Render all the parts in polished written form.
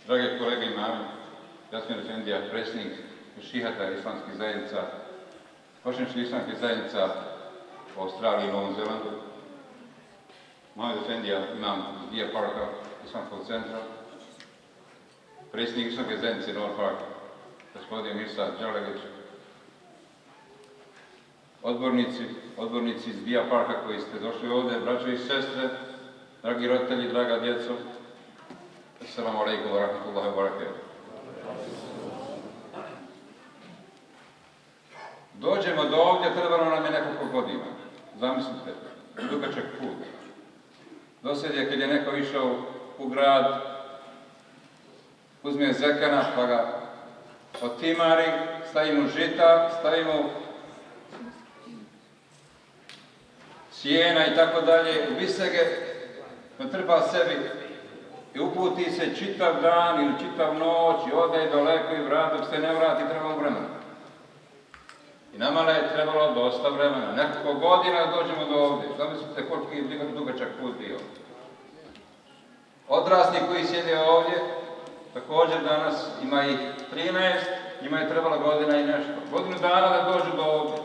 Drage kolege imami, Jasmir Efendija, predsjednik šihata islamskih zajednica, počnešli islamskih zajednica u Australiji i Novom Zelandu, Mohamed Efendija, imam iz Deer Parka, islamskog centra, predsjednik islamske zajednice North Park, gospodin Mirsa Đalegić, odbornici iz Deer Parka koji ste došli ovdje, braćo i sestre, dragi roditelji, draga djeco, Assalamu alaikum wa rahmatullahi wa barakatuh. Dođemo do ovdje, trebalo nam je nekoliko godina. Zamislite, dugačak put. Dosad je kad je neko išao u grad, uzme zekana pa ga otimari, stavimo žita, stavimo sjena i tako dalje, visege, natrpa sebi i uputi se čitav dan ili čitav noć i ode daleko i vrat, dok se ne vrati, trebalo vremena. I nama je trebalo dosta vremena, nekoliko godina da dođemo do ovdje. Zamislite koliko je dugačak put bio. Odrasli koji sjede ovdje, također danas ima ih 13, njima je trebalo godina i nešto. Godinu dana da dođu do ovdje.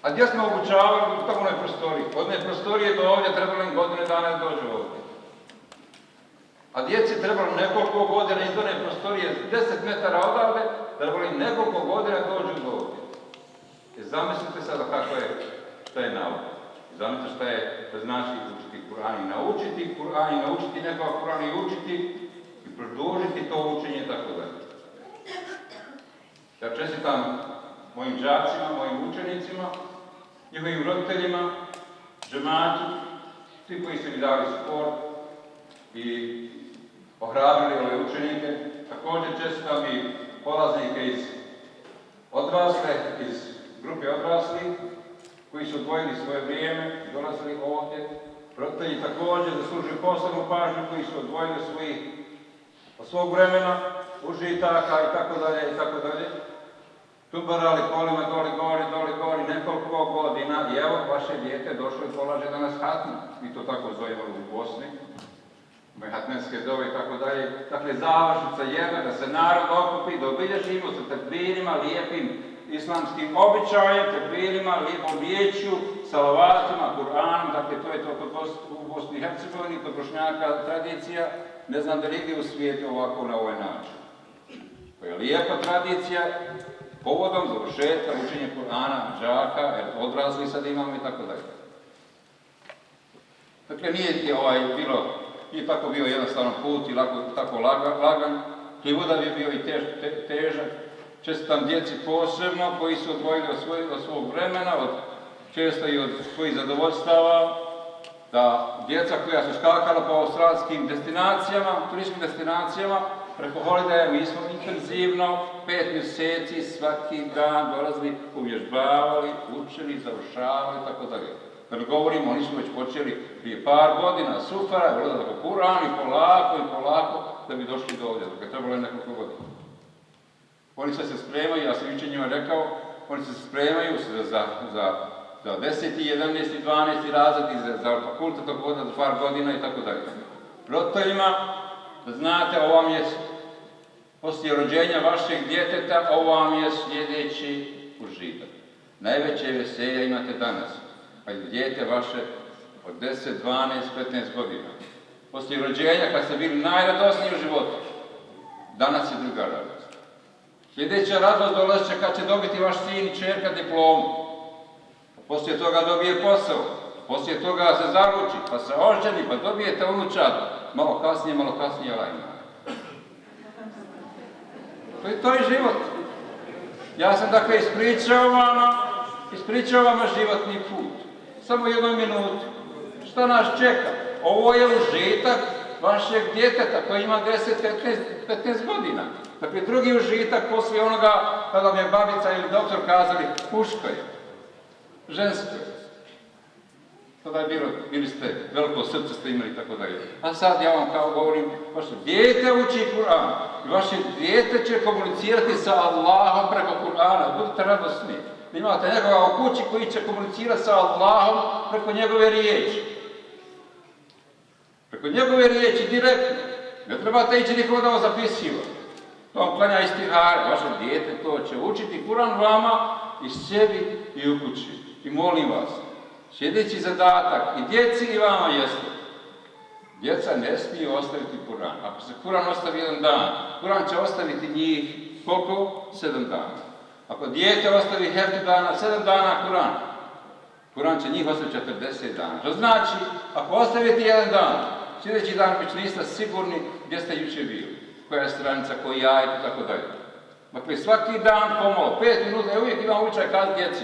A gdje smo obučavali u tamo onoj prostoriji? Od one prostorije do ovdje trebalo im godine dana da dođu ovdje. A djeci trebalo nekoliko godina iz one prostorije 10 metara odavde, trebalo im nekoliko godina dođu do ovdje. I zamislite sada kako je, šta je nauka. Zamislite šta je da znači učiti Kur'an i naučiti nekoga Kur'an i učiti i produžiti to učenje i tako dalje. Ja čestitam mojim đacima, mojim učenicima, njihovim roditeljima, džematu, svi koji su mi dali suport i ohrabrili ove učenike. Također čestitam i polaznike iz grupe odraslih, koji su odvojili svoje vrijeme, dolazili ovdje. Roditelji također zaslužuju posebnu pažnju, koji su odvojili od svog vremena, užitaka i tako dalje i tako dalje. tubarali kolima doli gori, nekoliko godina i evo vaše dijete došlo i polaže danas hatmu. Mi to tako zovemo u Bosni. Hatmenske dove i tako dalje. Dakle, završnica jedna, da se narod okupi, da obilježimo sa tekbirima, lijepim islamskim običajem, tekbirima, lijepom riječju, salavatima, Kur'anom, dakle, to je to u Bosni i Hercegovini, kod Bošnjaka tradicija, ne znam da nigdje u svijetu ovako na ovaj način. To je lijepa tradicija, povodom završetka učenja Kur'ana, džaka, odrasli sad imamo i tako dalje. Dakle, nije tako bio jednostavan put i tako lagan, Klivudav je bio i težak. Čestitam djeci posebno koji su odvojili od svog vremena, često i od svojih zadovoljstava, da djeca koja su skakala po australskim destinacijama, turističkim destinacijama, preko holidaja mi smo intenzivno 5 mjeseci svaki dan dolazili, uvježbavali, učili, završavali i tako dalje. Kad govorimo, oni su već počeli prije par godina, sufara, ulazak u Kur'an i polako, da bi došli do ovdje, dok je trebalo nekoliko godina. Oni se spremaju, ja sam jučer njima rekao, oni se spremaju za 10. 11. 12. razred i za fakultet za par godina i tako dalje. Roditeljima, da znate, ovo vam je, poslije rođenja vašeg djeteta, ovo vam je sljedeći užitak. Najveće veselje imate danas, pa je dijete vaše od 10, 12, 15 godina. Poslije rođenja, kad ste bili najradosniji u životu, danas je druga radost. Sljedeća radost dolazit će kad će dobiti vaš sin i čerka diplomu. Poslije toga dobije posao, poslije toga se zaruči, pa se oženi, pa dobijete unučad. Malo kasnije, lajma. To je život. Ja sam dakle ispričao vama životni put. Samo jednu minutu. Što nas čeka? Ovo je užitak vašeg djeteta koji ima 10-15 godina. Dakle, drugi užitak poslije onoga kada vam je babica ili doktor kazali muško je, žensko je. Tada je bili ste, veliko srce ste imali i tako dalje. A sad ja vam kao govorim, vaše dijete uči Kur'an i vaše dijete će komunicirati sa Allahom preko Kur'ana. Budite radosni. Imate nekoga u kući koji će komunicirati sa Allahom preko njegove riječi. Preko njegove riječi direktno. Ne trebate ići nikoga da vam zapisiva. To vam klanja istihare. Vaše dijete to će učiti Kur'an vama i sebi i u kući. I molim vas, sljedeći zadatak i djeci i vama jeste. Djeca ne smiju ostaviti Kur'an. Ako se Kur'an ostavi jedan dan, Kur'an će ostaviti njih koliko? 7 dana. Ako dijete ostavi heftu dana, 7 dana Kur'an, Kur'an će njih ostaviti 40 dana. To znači, ako ostavite jedan dan, sljedeći dan već niste sigurni gdje ste jučer bili. Koja je stranica, koji ajet i tako dalje. Dakle, svaki dan pomalo, 5 minuta, ja uvijek imam učaj kazati djeci.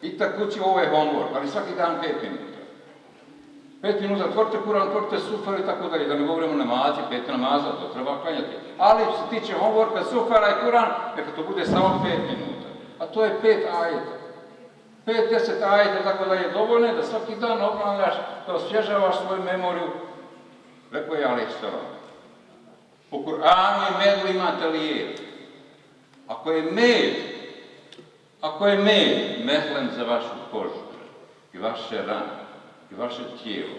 Idite kući, ovo je homework, ali svaki dan 5 minuta. 5 minuta, otvorite Kur'an, otvorite sufar i tako dalje, da ne govorimo namazi, 5 namaza, to treba klanjati. Ali što se tiče homeworka, sufara i Kur'an, neka to bude samo 5 minuta. A to je 5 ajeta. 5-10 ajeta, tako da je dovoljno da svaki dan obnavljaš, da osvježavaš svoju memoriju. Rekao je Alejhi selam. Po Kur'anu i medu imate lijek. Ako je med mehlem za vašu kožu i vaše rane i vaše tijelo,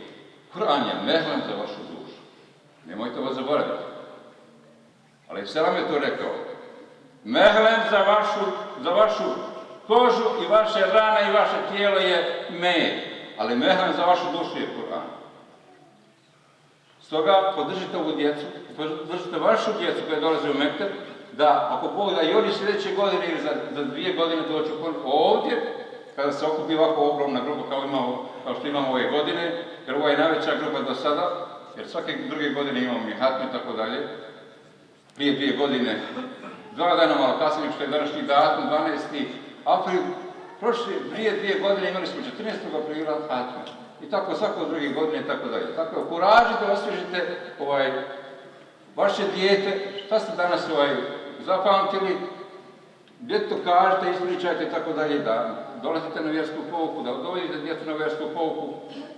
Kur'an je mehlem za vašu dušu. Nemojte ovo zaboraviti. Alejhi selam je to rekao. Mehlem za vašu kožu i vaše rane i vaše tijelo je med, ali mehlem za vašu dušu je Kur'an. Stoga podržite ovu djecu, podržite vašu djecu koja dolaze u Mekteb, da ako Bog da i oni sljedeće godine ili za 2 godine dođu ovdje, kada se okupi ovako ogromna grupa kao što imamo ove godine, jer ovo je najveća grupa do sada, jer svake druge godine imamo mihatnu i tako dalje. Prije 2 godine, 2 dana malo kasnije, što je današnji datum, 12. april, prije 2 godine imali smo 14. aprila hatmu. I tako svako druge godine i tako dalje. Tako okuražite, osvježite vaše dijete, šta ste danas zapamtili, djetetu kažete, ispričajte i tako dalje, da dolazite na vjersku pouku, da dovodite djecu na vjersku pouku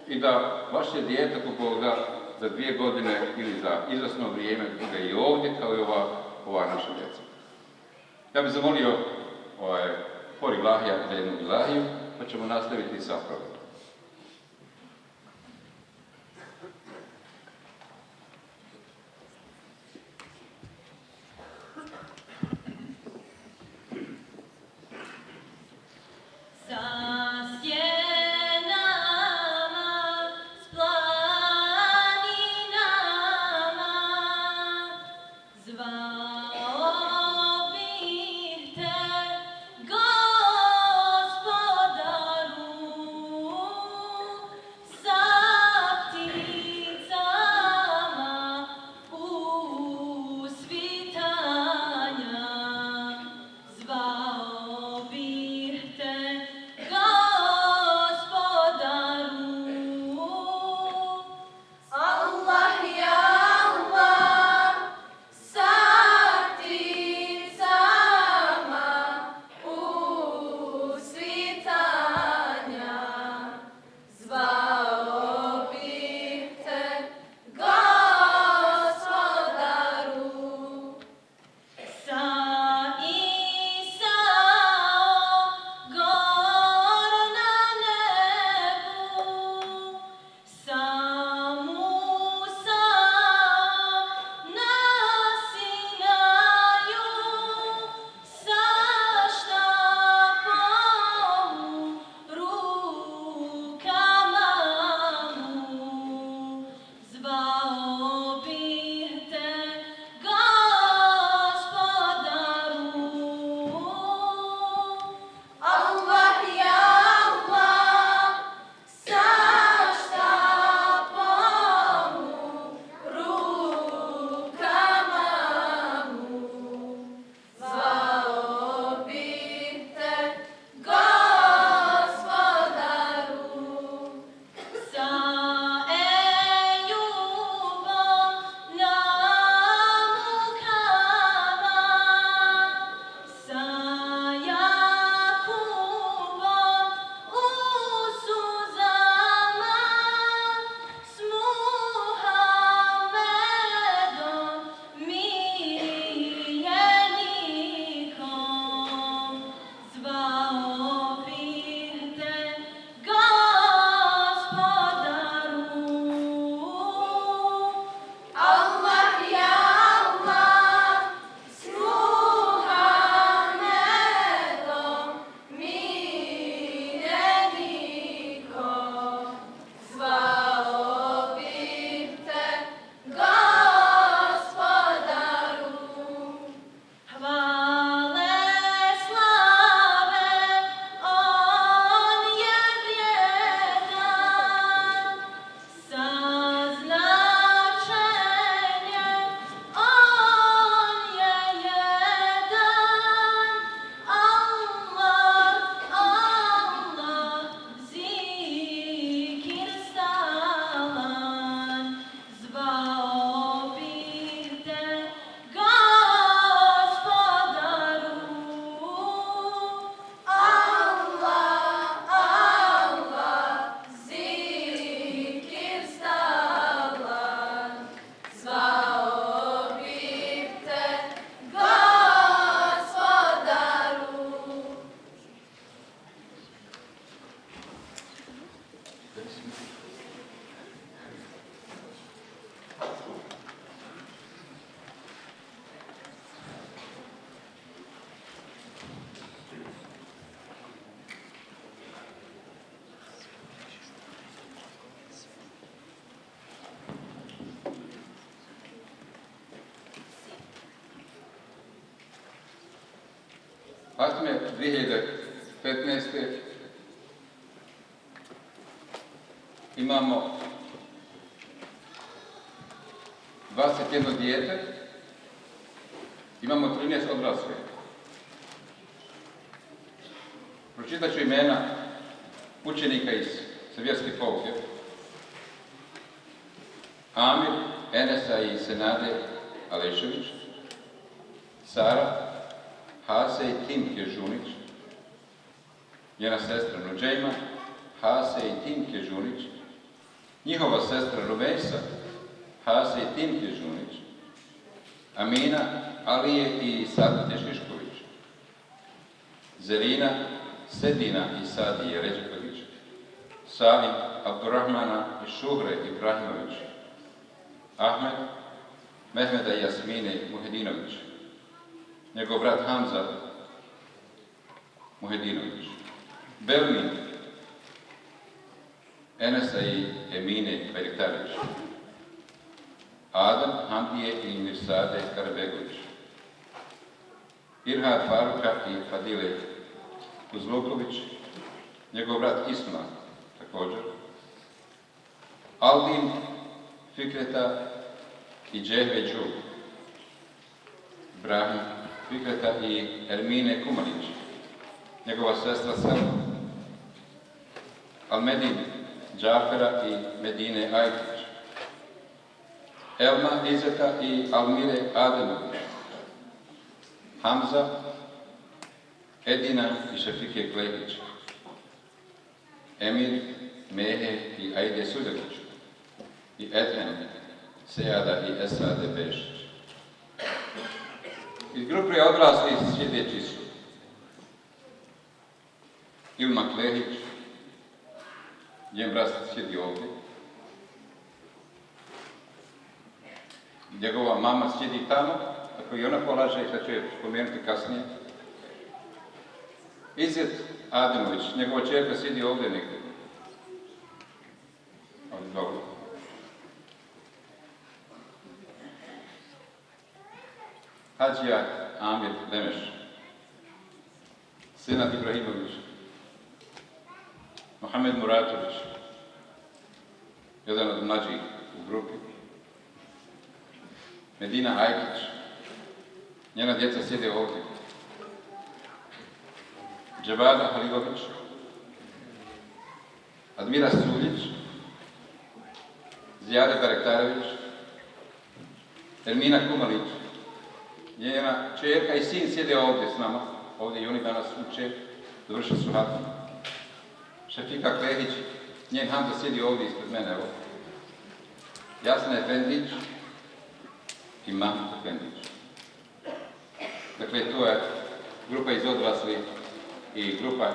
i da vaše dijete, kako Bog da, za 2 godine ili za izvjesno vrijeme bude i ovdje kao i ova naša djeca. Ja bih zamolio por ilahija za jednu ilahiju, pa ćemo nastaviti sa programom. Hatme 2015. imamo 21 dijete, imamo 13 odraslih. Pročitat ću imena učenika iz vjerske pouke. Amir, Enesa i Senade Alešević, Sara, Hase i Timke Žunić, njena sestra Nuđejma, Hase i Timke Žunić, njihova sestra Rubejsa, Hase i Timke Žunić, Amina, Alije i Sadate Šišković. Zerina Sedina i Sadije Ređepović, Savin Abdurrahmana i Šuhre Ibrahimović, Ahmed Mehmeda i Jasmine Muhedinović, njegov brat Hamza Muhedinović, Belmin Enesa i Emine Bajrektarić, Adam Hamdije i Mirsade Karabegović, Irhad Faruka i Fadile Kuzluković, njegov brat Isma također, Aldin Fikreta i Džehve Đu, Ibrahim Fikreta i Ermine Kumanić, njegova sestra Selma, Almedin Džafera i Medine Ajtić, Elma Izeta i Almire Ademović, Hamza, Edina i Šefike Klehić, Emir, Mehe i Ajde Sudević, i Edhem, Sejada i Esade Bešić. Iz grupe odraslih sljedeći su Ilma Klehić, njen brat sjedi ovdje, njegova mama sjedi tamo, tako i ona polaže, i sad ću je spomenuti kasnije. Izet Ademović, njegova čerka sjedi ovdje negdje. Ali dobro. Hadžija Amir Demeš, Senad Ibrahimović, Mohamed Muratović, jedan od mlađih u grupi, Medina Ajkić, njena djeca sjede ovdje, Džabada Halilović, Admira Suljić, Zijade Barektarević, Ermina Kumalić, njena čerka i sin sjede ovdje s nama, ovdje i oni danas uče, završili su hatmu. Šefika Klehić, njen Hamza sjedi ovdje ispred mene, evo. Jasna Efendić i Mahmud Efendić. Dakle, to je grupa iz odraslih i grupa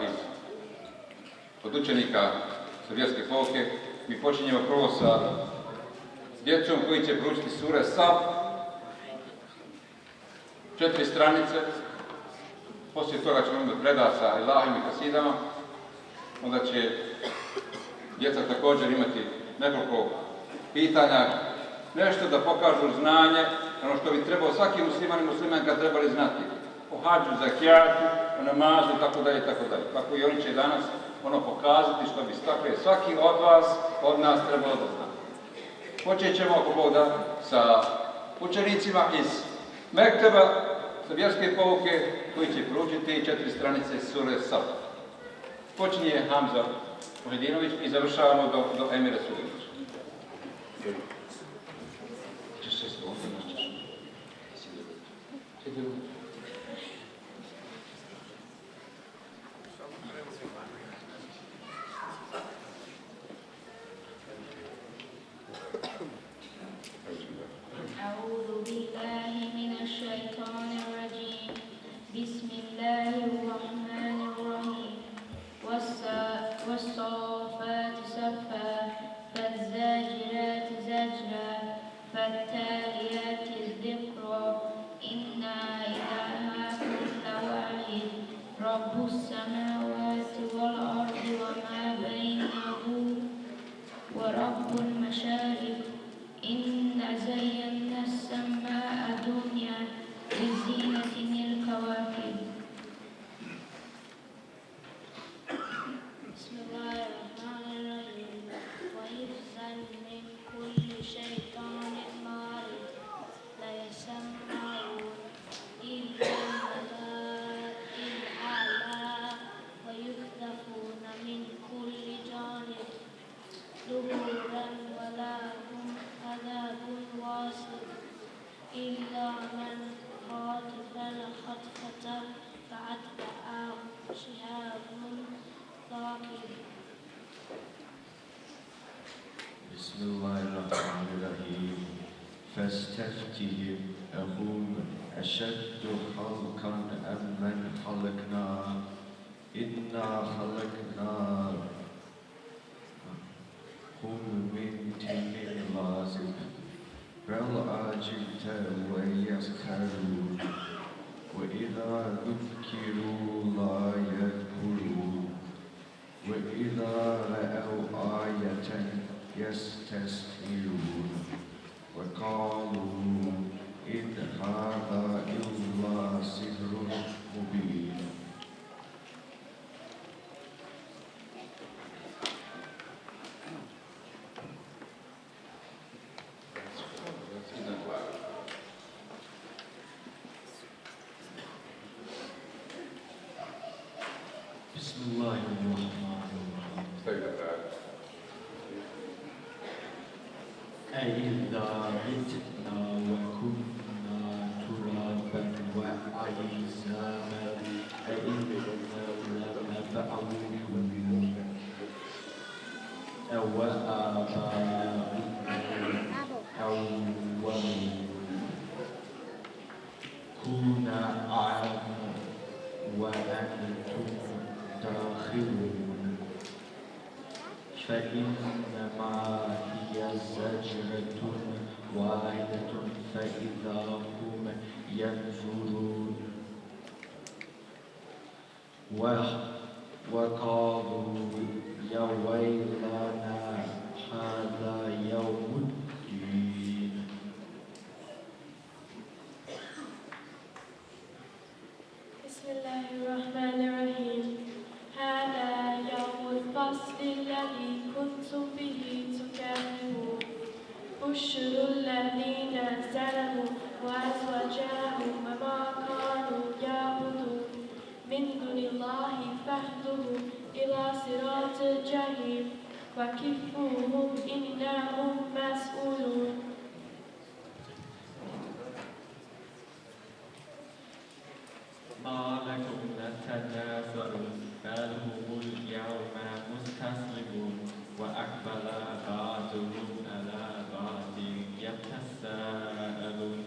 od učenika sa vjerske pouke. Mi počinjemo prvo sa djecom koji će proučiti sure Saf, 4 stranice, poslije toga ćemo onda predati sa ilahim i kasidama, onda će djeca također imati nekoliko pitanja, nešto da pokažu znanje, ono što bi trebao svaki musliman i muslimanka trebali znati, o hađu, zakijatu, o namazu, tako dalje, tako dalje. Tako i oni će danas pokazati što bi svaki od vas, od nas trebalo da zna. Počet ćemo, ako Bog da, sa učenicima iz Mekteba, sa vjerske pouke, koji će proučiti 4 stranice sure Saf. Počinje Hamza Muhedinović i završavamo do Emira Sudevića. والصافات صفا فالزاجرات زجرا فالتاليات ذكرا إن إلهكم لواحد رب السماوات والأرض وما بينهما ورب المشارق إنا زينا السماء الدنيا بزينة الكواكب. بسم الله الرحمن الرحيم. وحفظا من كل شيطان مارد لا يسمعون إلا الملائكة الأعلى ويكتفون من كل جانب دبورا ولهم عذاب واصب إلا من خاطف الخطفة فأتبعه شهاب ثاقب. بسم الله الرحمن الرحيم. فاستفتهم أهم أشد خلقا أم من خلقنا إنا خلقناهم من طين لازب بل عجبت ويسخرون وإذا ذكروا لا يذكرون وإذا رأوا آية يستسخرون وقالوا إن هذا إلا سحر مبين. بسم الله الرحمن الرحيم. أإذا متنا وكنا ترابا وعظاما أإنا لمبعوثون أوآباؤنا الأولون كنا أعلم وأنتم داخلون فإنما هي زجرة واحدة فإذا هم ينظرون وقالوا يا ويلنا هذا يوم الدين. بسم الله الرحمن الرحيم. هذا يوم الفصل الذي كنتم به تكذبون. بشروا الذين ظلموا وأزواجهم وما كانوا يعبدون من دون الله فاهدوهم إلى صراط الجحيم وكفوهم إنهم مسؤولون. ما لكم لا تنازعون بل هم اليوم مستسلمون وأقبل بعضهم على بعض يتساءلون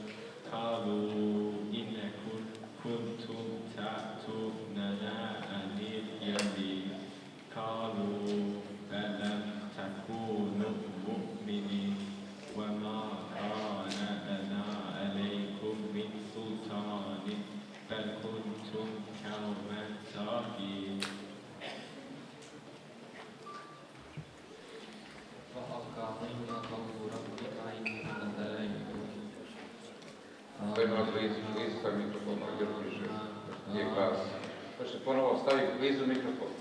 قالوا إنكم كنتم تأتوننا عن اليمين قالوا بل لم تكونوا مؤمنين وما كان لنا عليكم من سلطان بل كنتم قوما طاغين. وأقامنا قول ربك إننا لذائقون. Stojimo blizu stavi mikrofon, jer piše, je glas. Pa se ponovo stavi blizu mikrofon.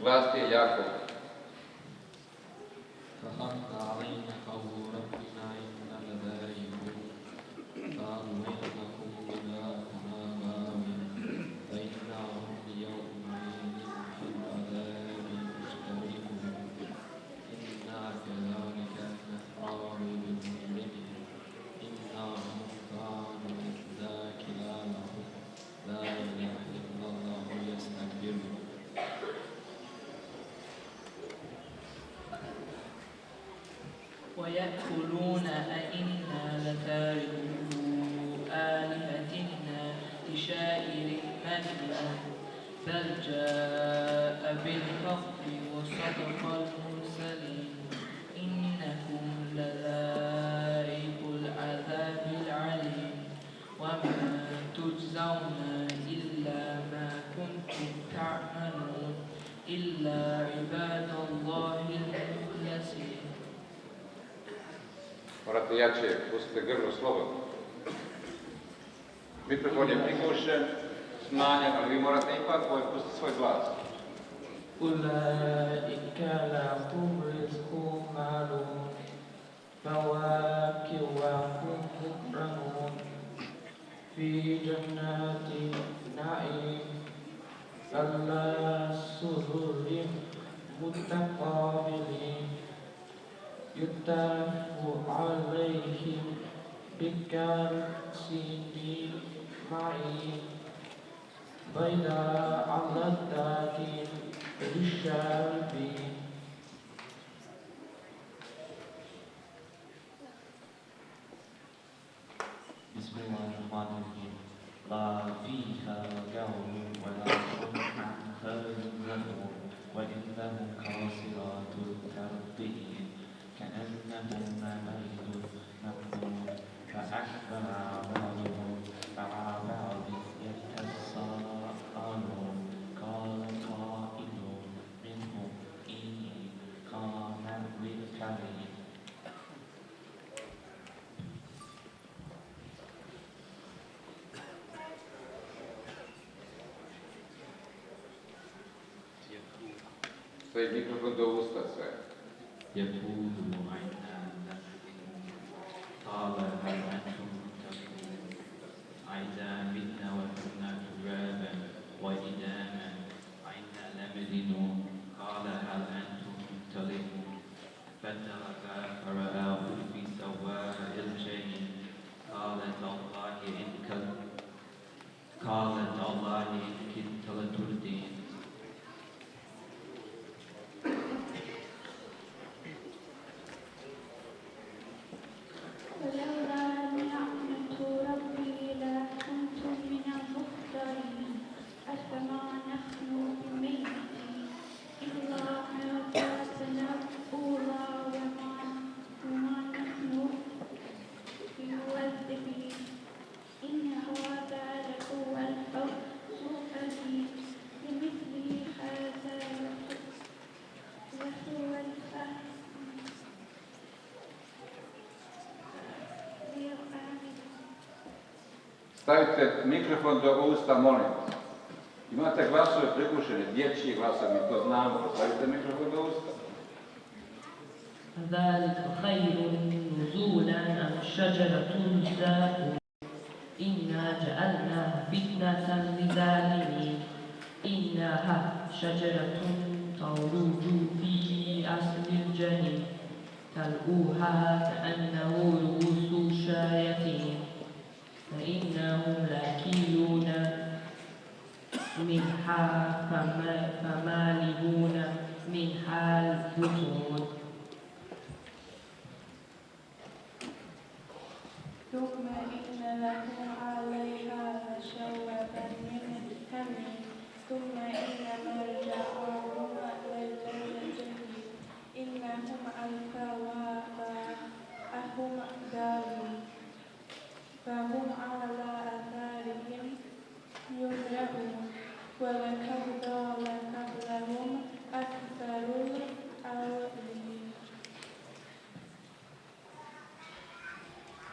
Glas ti je jako. فحق علينا قول ربنا إننا لذائقون. قالوا إنكم إلهنا غاوين فإنهم يومئذ في العذاب مشتركون. إنا كذلك نفعل بالمجرمين إنهم كانوا إذا قيل لهم لا إله إلا الله يستكبرون. ويقولون أئنا لتاركو آلهتنا لشاعر مجنون بل جاء بالحق وصدق المرسلين إنكم لذائق العذاب العليم وما تجزون إلا ما كنتم تعملون إلا عباد الله المخلصين. Morate jače, pustite grlo slobodno. Mikrofon je prigušen, smanjen, ali vi morate ipak pustiti svoj glas. أولئك لهم رزق معلوم فواكه وهم مكرمون في جنات النعيم على سرر متقابلين يطاف عليهم بكأس من معين بيضاء لذات للشاربين. بسم الله الرحمن الرحيم. لا فيها لغو ولا هم عنها Stavi mikrofon do usta sve. يقول أئنا لمدينون قال هل أنتم منتهون أئذا متنا وكنا ترابا وإداما أئنا لمدينون قال هل أنتم مطلعون فانطلق فرآه في سواء الجحيم قالت الله إن كدت لتردين ولولا نعمة ربي لكنت من المحضرين أفما نحن بميتين إلا موتتنا الأولى وما نحن بمعذبين إن هذا لهو الفوز العظيم لمثل هذا لهو الفوز Stavite mikrofon do usta, molim vas. Imate glasove prigušene, dječji glasovi, mi to znamo. Stavite mikrofon do usta. ذلك خير نزولا أم شجرة الزاقوم إنا جعلناها فتنة للظالمين إنها شجرة تخرج في أصل الجحيم تلؤها كأنه رؤوس الشياطين فإنهم لآكلون منها فمالئون منها البطون ثم إن لكم عليها لشوبا من حميم ثم إن مرجعهم للجحيم إنهم ألفوا آباءهم ضالين فهم على آثارهم يهرعون ولقد ضل قبلهم أكثر الأولين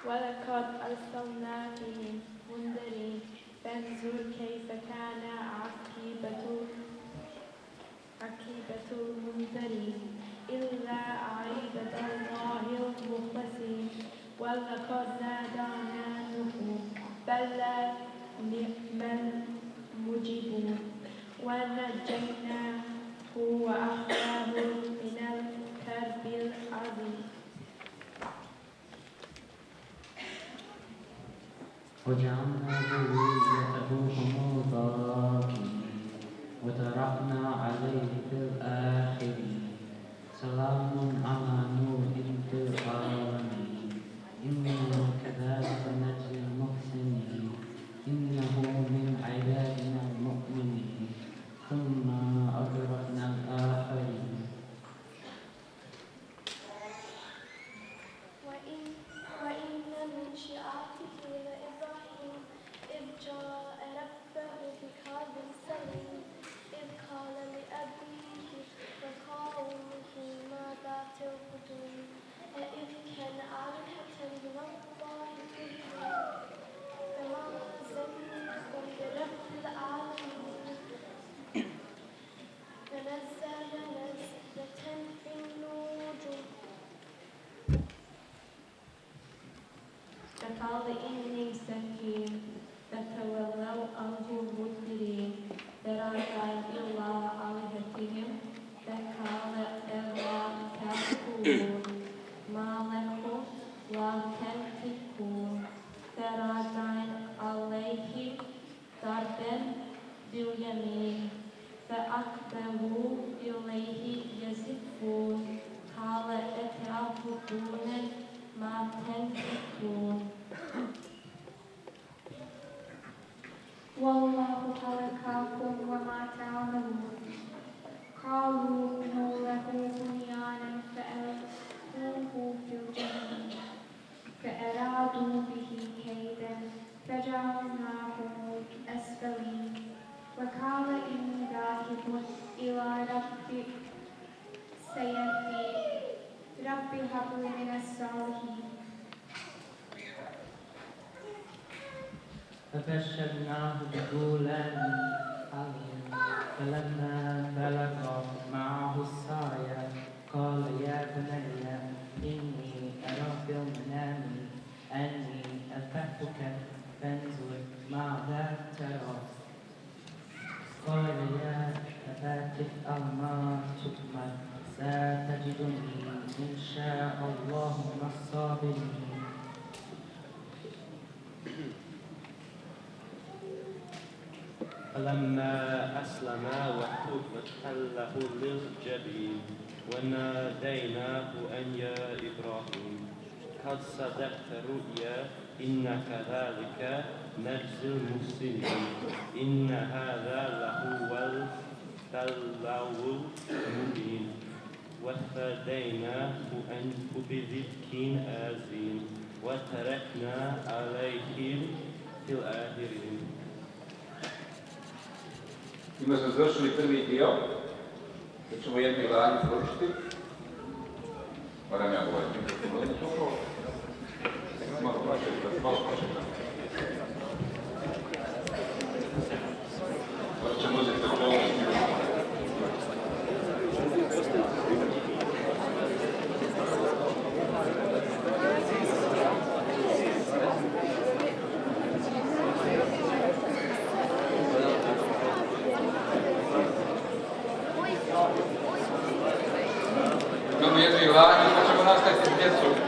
ولقد أرسلنا فيهم منذرين فانظر كيف كان عاقبة المنذرين إلا عباد الله المخلصين ولقد نادانا نوح فلنعم المجيبون ونجيناه وأهله من الكرب العظيم وجعلنا ذريته هم الباقين وتركنا عليه في الآخرين سلام على نوح في العالمين إنا كذلك نجزي المحسنين إنه من عبادنا المؤمنين ثم أغرقنا الآخرين وإن من شيعته لإبراهيم إذ جاء ربه بقلب سليم إذ قال لأبيه وقومه ماذا تعبدون أئفكا آلهة دون الله تريدون فما ظنكم برب العالمين فنزل نزلة في النجوم كطالع من سكين فتولوا عنه مدبرين فرجع إلى آلهتهم فقال ألا تأكلون ما لكم لا تنطقون فرجع عليهم ضربا باليمين فأقبلوا إليه يزفون قال أتعبدون ما تنطقون والله خلقكم وما تعملون قالوا ابنوا له بنيانا فألقوه في الجحيم فأرادوا به كيدا فجعلناهم الأسفلين وقال إني ذاهب إلى ربي سيهدين رب هب لي من الصالحين فبشرناه بغلام حليم فلما بلغ معه فلما أسلم وتله للجبين وناديناه أن يا إبراهيم قد صدقت الرؤيا إن كذلك نجزي المحسنين إن هذا لهو البلاء المبين وفديناه بذبح عظيم وتركنا عليهم في الآخرين. Time smo završili prvi dio, da ćemo jedni glani proučiti. Moram ja govoriti. Malo početi. Možda ćemo uzeti okolnosti. Imamo jednu glani, pa ćemo nastaviti s djecom.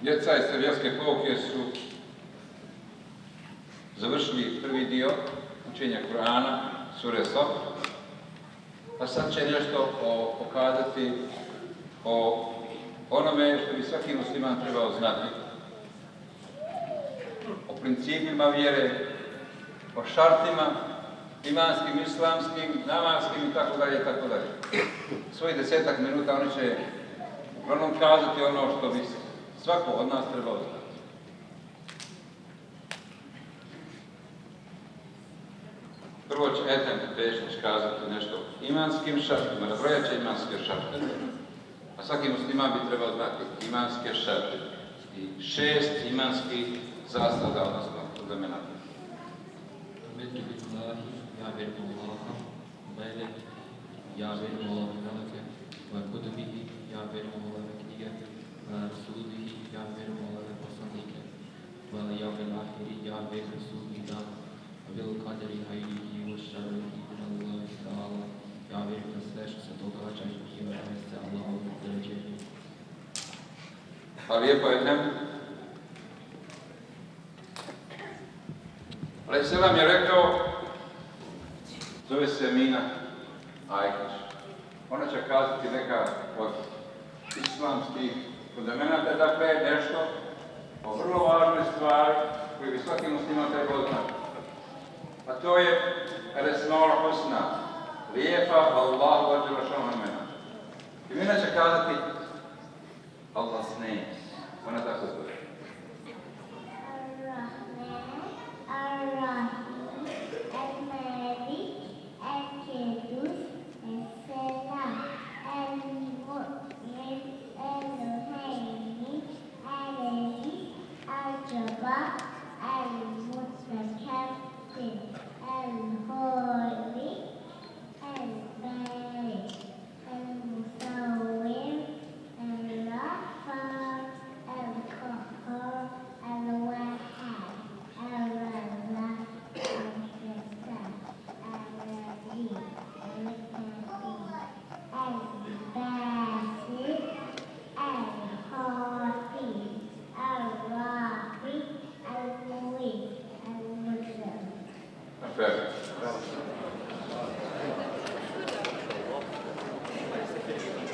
Djeca iz Serijatske pouke su završili prvi dio učenja Kur'ana, sure Saf, a sad će nešto pokazati o onome što bi svaki musliman trebao znati, o principima vjere, o šartima, imanskim, islamskim, namarskim itd. itd. Svojih 10 minuta oni će uglavnom kazati ono što bi svako od nas trebao znati. Prvo će Edem Pešić kazati nešto o imanskim šartima, nabrojat će imanske šarte. A svaki musliman bi trebao znati imanske šarte i 6 imanskih zasada, odnosno fundamenata. Ametu billahi, ja vjerujem u Allaha, melek, ja vjerujem u Allaha meleke, wa kutubihi, ja vjerujem u Allahove knjige, wa rasulihi, ja vjerujem u Allahove poslanike, wa yawmil ahiri, ja vjerujem u sudnji dan, wa bil qadri hayrihi wa sharrihi min Allahi ta'ala, ja vjerujem da sve što se događa i veze Allahovog određenja. Pa lijepo je tem. Alejselam je rekao, zove se Mina Ajkić. Ona će kazati neka od islamskih fundamenata, dakle nešto o vrlo važnoj stvari koju bi svaki musliman trebao znati. A to je Al-Esmaul Husna, lijepa Allahu Đelešanu imena. I Mina će kazati Allah's names. Ona tako zove.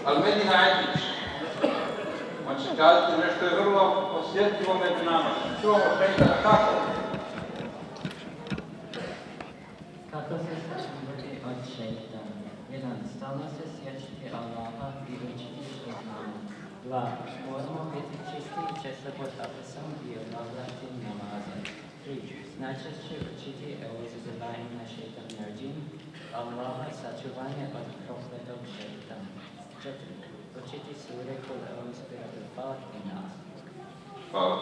Al-Medina Ajkić, on će kazati nešto je vrlo osjetljivo među nama. Čuvamo šeitana, kako? Kako se sačuvati od šeitana? 1. Stalno se sjećati Allaha i učiti što znamo. 2. Moramo biti čisti i često pod abdesom i obavljati namaze. 3. Najčešće učiti Euzubillahi mina šeitanir racim, Allaha sačuvanje od prokletog šeitana. 4. Učiti sure Kul A'udhu bi rabbil falaq i Nas. Hvala.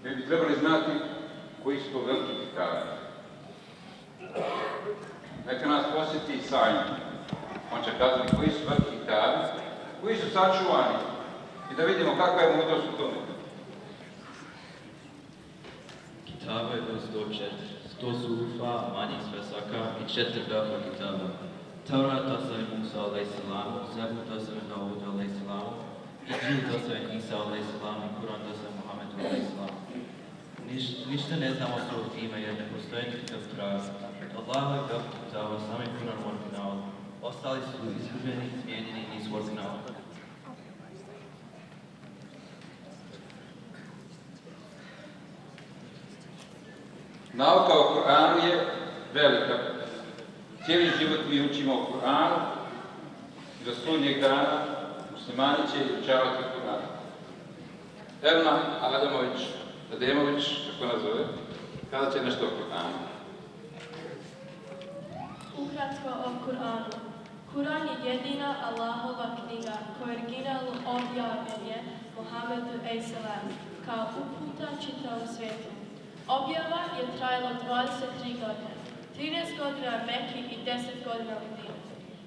Mi bi trebali znati koji su to veliki kitabi. Neka nas posjeti Sajn. On će kazati koji su veliki kitabi, koji su sačuvani i da vidimo kakva je mudrost u tome. Kitaba je do 104, 100 sufa, manjih svesaka i 4 velika kitaba. Taurat dostavlja Musa a.s., Zabur dostavlja Davud a.s., Inđil dostavlja Isa a.s. i Kur'an dostavlja Muhammedu a.s. Ništa ne znamo svog ima jer ne postoji nikakav kraj. Allah je veliki kitaba, sami Kur'an u originalu. Ostali su izgubljeni, izmijenjeni i nisu originalu. Nauka o Kur'anu je velika. Cijeli život mi učimo o Kur'anu i do sudnjeg dana muslimani će izučavati Kur'an. Elma Ademović, kako nazove, kada će nešto o Kur'anu. Ukratko o Kur'anu. Kur'an je jedina Allahova knjiga koja originalno objavljen je Muhammedu a.s. kao uputa čitavom svijetu. Objava je trajala 23 godine, 13 godina Meki i 10 godina Medine.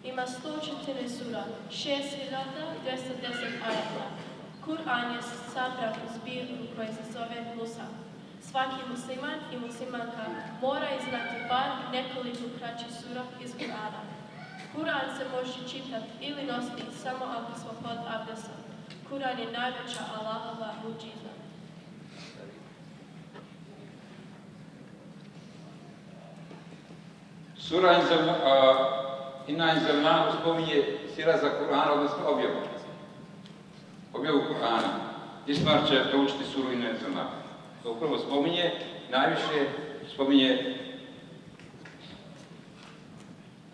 Ima 114 sura, 6210 ajeta. Kur'an je sabran u zbirku koji se zove Musaf. Svaki musliman i muslimanka mora znati bar nekoliko kraćih sura iz Kur'ana. Kur'an se može čitati ili nositi samo ako smo pod abdestom. Kur'an je najveća Allahova muđiza. Sura Inna Inzalnahu spominje silazak Kur'ana, odnosno objavu. Objavu Kur'ana. Ismar će proučiti suru Inna Inzalnahu. To upravo spominje, najviše spominje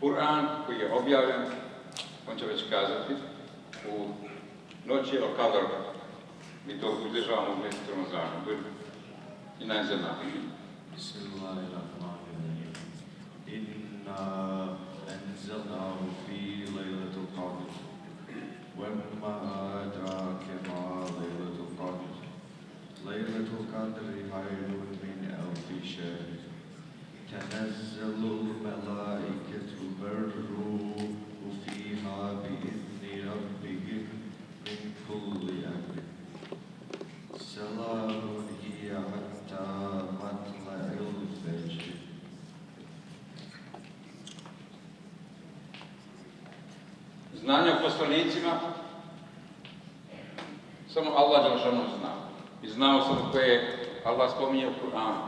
Kur'an koji je objavljen, on će već kazati, u noći o Kadar. Mi to uzdržavamo u mjesecu Ramazanu. Inna Inzalnahu. Bismillahirrahmanirrahim. Inna anzalnahu fi laylatul qadr. Wama adraka ma laylatul qadr. Laylatul qadri khayrun min alfi shahr. Tanazzalul malaikatu war-ruhu fiha bi'izni rabbihim min kulli amrin. Salamun hiya hatta matla'il fajr. Znanje o poslanicima samo Allah dželešanu zna. I znamo samo koje Allah spominje u Kur'anu.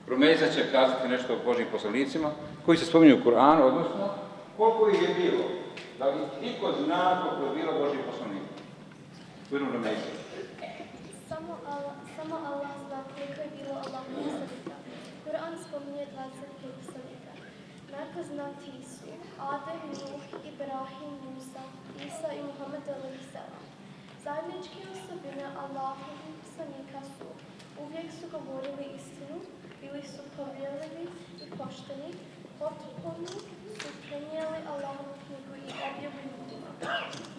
Rumeza će kazati nešto o Božjim poslanicima koji se spominju u Kur'anu, odnosno koliko ih je bilo. Da li iko zna koliko je bilo Božjih poslanika? Budemo Rumeza. Samo Allah zna koliko je bilo Allahovih poslanika. Kur'an spominje 25 poslanika. Najpoznatiji su Adem, Nuh, Ibrahim, Musa, Isa i Muhammed a.s. Zajedničke osobine Allahovih poslanika su: uvijek su govorili istinu, bili su povjerljivi i pošteni, potpuno su prenijeli Allahovu knjigu i objavu ljudima.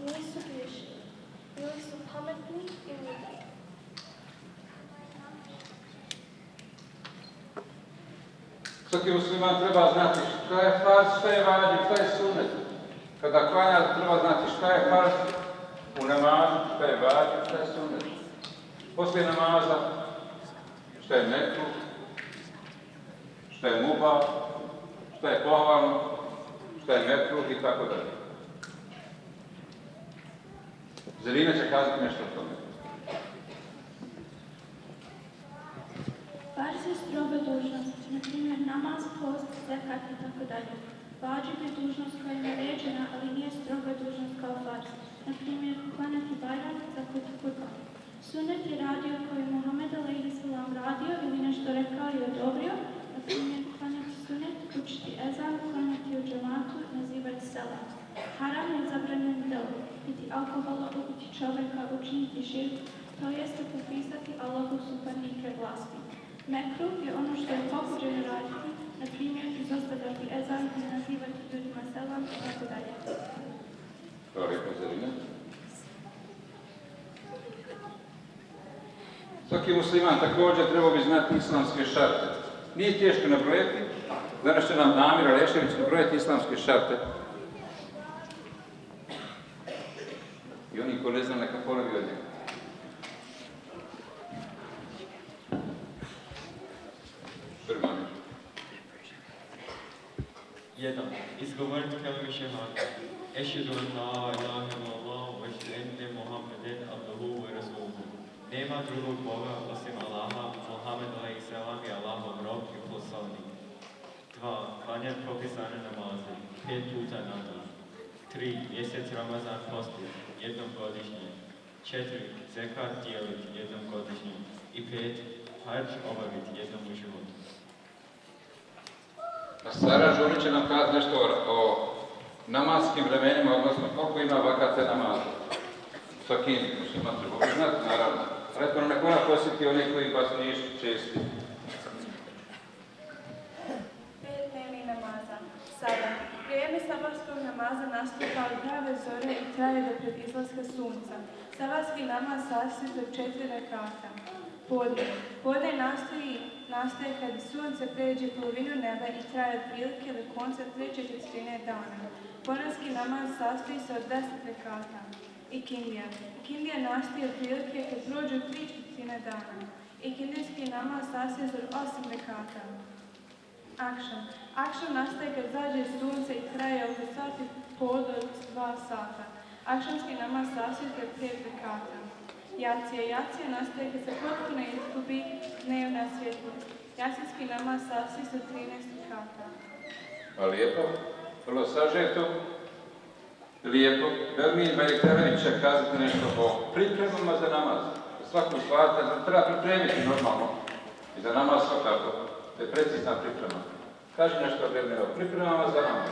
Nisu griješili, bili su pametni i mudri. Svaki musliman treba znati šta je farz, šta je vađib, šta je sunnet. Kada klanja treba znati šta je farz u namazu, šta je vađib, šta je sunnet. Poslije namaza šta je mekruh, šta je mubah, šta je pohvalno, šta je mekruh i tako dalje. Zelina će kazati nešto o tome. Farz je stroga dužnost, na primjer namaz, post, zekat i tako dalje. Vađib je dužnost koja je naređena, ali nije stroga dužnost kao farz. Na primjer, klanjati bajram, zaklati kurban. Sunnet je radio koji je Muhammed a.s. radio ili nešto rekao i odobrio, na primjer, klanjati sunnet, učiti ezan, klanjati u džematu, nazivati selam. Haram je zabranjen delo, piti alkohola, ubiti čovjeka, učiniti širk, to jeste popisati Allahu suparnike vlasti. Mekruh je ono što je pokuđeno raditi, na primjer, izostavljati ezan i nazivati ljudima selam i tako dalje. Hvala lijepo, Zelina. Svaki musliman također trebao bi znati islamske šarte. Nije teško nabrojati, danas će nam Amir Alešević nabrojati islamske šarte. I oni ko ne zna neka ponovi od njega. Prvi Amir. 1. Izgovoriti kelime šehada. Ešhedu an la ilaha illallah wa ešhedu enne Muhammeden abduhu wa rasuluhu. Nema drugog Boga osim Allaha, Muhammed a.s. je Allahov rob i poslanik. 2. Klanjati propisane namaze, 5 puta na dan. 3. Mjesec Ramazan postiti, jednom godišnje. 4. Zekat dijeliti, jednom godišnje. I 5. Hadž obaviti, jednom u životu. A Sara Žunić će nam kazati nešto o namaskim vremenima, odnosno koliko ima vakate namaza. Svaki musliman treba znati, naravno. Ali eto, neko ona posjeti oni koji baš nisu česti. 5 dnevnih namaza. Sada, vrijeme sabarskog namaza nastupa od prave zore i traje do pred izlaska sunca. Sabarski namaz sastoji se od 4 rekata. Podne. Podne nastaje kad sunce pređe polovinu neba i traje otprilike do konca 3/4 dana. Podnevski namaz sastoji se od 10 rekata. Ikindija. Ikindija nastaje otprilike kad prođu 3/4 dana. Ikindijski namaz sastoji se od 8 rekata. Akšam. Akšam nastaje kad zađe sunce i traje oko sat i pol do 2 sata. Akšamski namaz sastoji se od 5 rekata. Jacija. Jacija nastaje kad se potpuno izgubi dnevna svjetlost. Jacijski namaz sastoji se od 13 rekata. Hvala lijepo. Vrlo sažeto. Lijepo. Belmin Bajektarević će kazati nešto o pripremama za namaz. Svaku stvar treba pripremiti normalno. I za namaz svakako. To je precizna priprema. Kaži nešto o Belminu. Pripremama za namaz.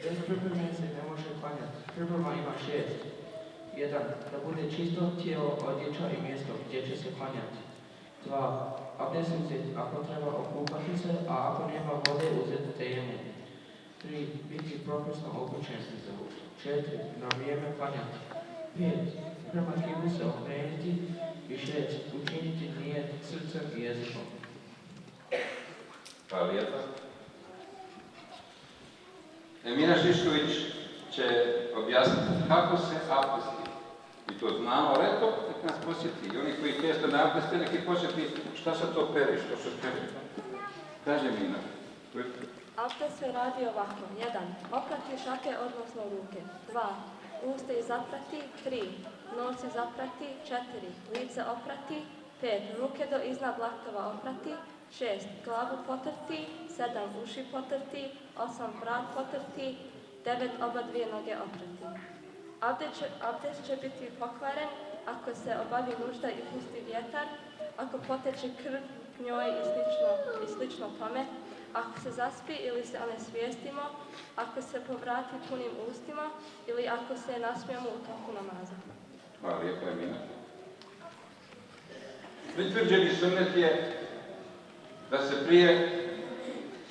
Bez pripreme se ne može klanjati. Priprema ima 6. 1. Da bude čisto tijelo, odjeća i mjesto gdje će se klanjati. 2. Abdesnice ako treba okupati se, a ako nema vode uzeti tejemum. 3. Biti propisno obučen. 4. Na vrijeme klanjati. 5. Prema kibli se okrenuti. I 6. Učiniti nijet srcem i jezikom. Hvala lijepa. Emina Šišković će objasniti kako se abdesti. I to znamo, rekao, nek nas posjeti. I oni koji često ne abdeste, neki posjeti šta se to pere, što se pere. Kaže Mina. Abdest se radi ovako. 1. Oprati šake, odnosno ruke. 2. Usta zaprati. 3. Nosi zaprati. 4. Lice oprati. 5. Ruke do iznad laktova oprati. 6. Glavu potrti. 7. Uši potrti. 8. Vrat potrti. 9. Oba dvije noge oprati. Abdest će biti pokvaren ako se obavi nužda i pusti vjetar, ako poteče krv k njoj i slično tome, ako se zaspi ili se onesvijestimo, ako se povrati punim ustima ili ako se nasmijemo u toku namaza. Hvala lijepo, Emina. Pritvrđeni sunnet je da se prije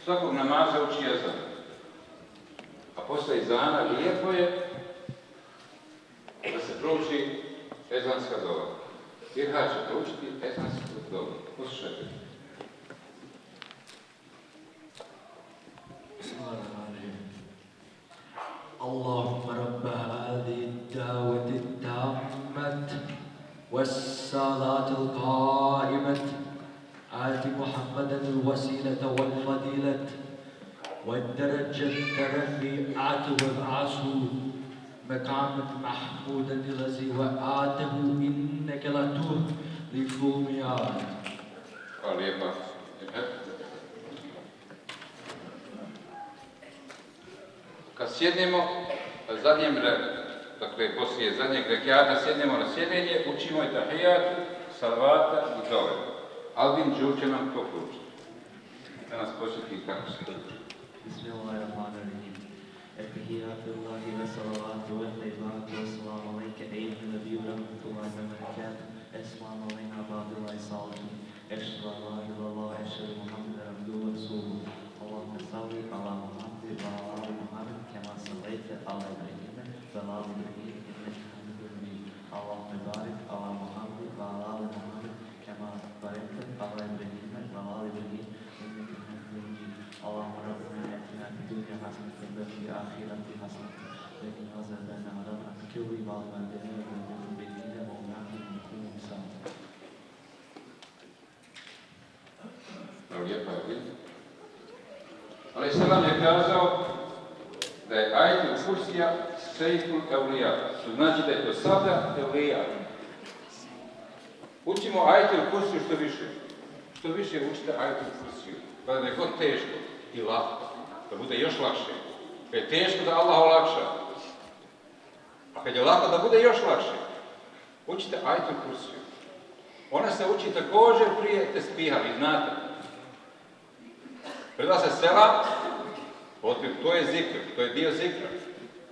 svakog namaza uči ezan. A posle ezana lijepo je da se prouči ezanska dova. Irha će proučiti ezansku dovu. Poslušajte. اللهم رب هذه الدعوة التامة والصلاة القائمة آت محمدا الوسيلة والفضيلة والدرجة الرفيعة وابعثه مقاما محمودا الذي وآته إنك لتخلف الميعاد. Hvala lijepa. Kad sjednemo na zadnjem redu, dakle poslije zadnjeg rekiata sjednemo na sjedenje, učimo i tahijatu, salavata i dove. Albin Đur će nam to proučiti. Da nas posjeti kako se to uči. Bismillahirrahmanirrahim. التحيات لله والصلوات والطيبات والسلام عليك أيها النبي ورحمة الله وبركاته. السلام علينا بعد الله الصالحين. أشهد أن لا إله إلا الله وأشهد أن محمدا عبده ورسوله. اللهم صل على محمد وعلى آل محمد كما صليت على إبراهيم وعلى آل إبراهيم إنك حميد مجيد. اللهم بارك على محمد وعلى آل محمد كما باركت على إبراهيم وعلى آل إبراهيم إنك حميد مجيد. اللهم ربنا آتنا في الدنيا حسنة وفي الآخرة حسنة وقنا عذاب النار. أكرم والدينا والمؤمنين والمؤمنات من كل مساء. Hvala lijepa, Ali Selam je kazao da je ajetul kursija sejful evlija, što znači da je to sada evlija. Učimo ajetul kursiju što više. Što više učite ajetul kursiju. Pa da je god teško i lako, da bude još lakše. Kad je teško da Allah olakša. A kad je lako da bude još lakše. Učite ajetul kursiju. Ona se uči također prije tespiha, vi znate. Preda se selam, to je zikr, to je dio zikra.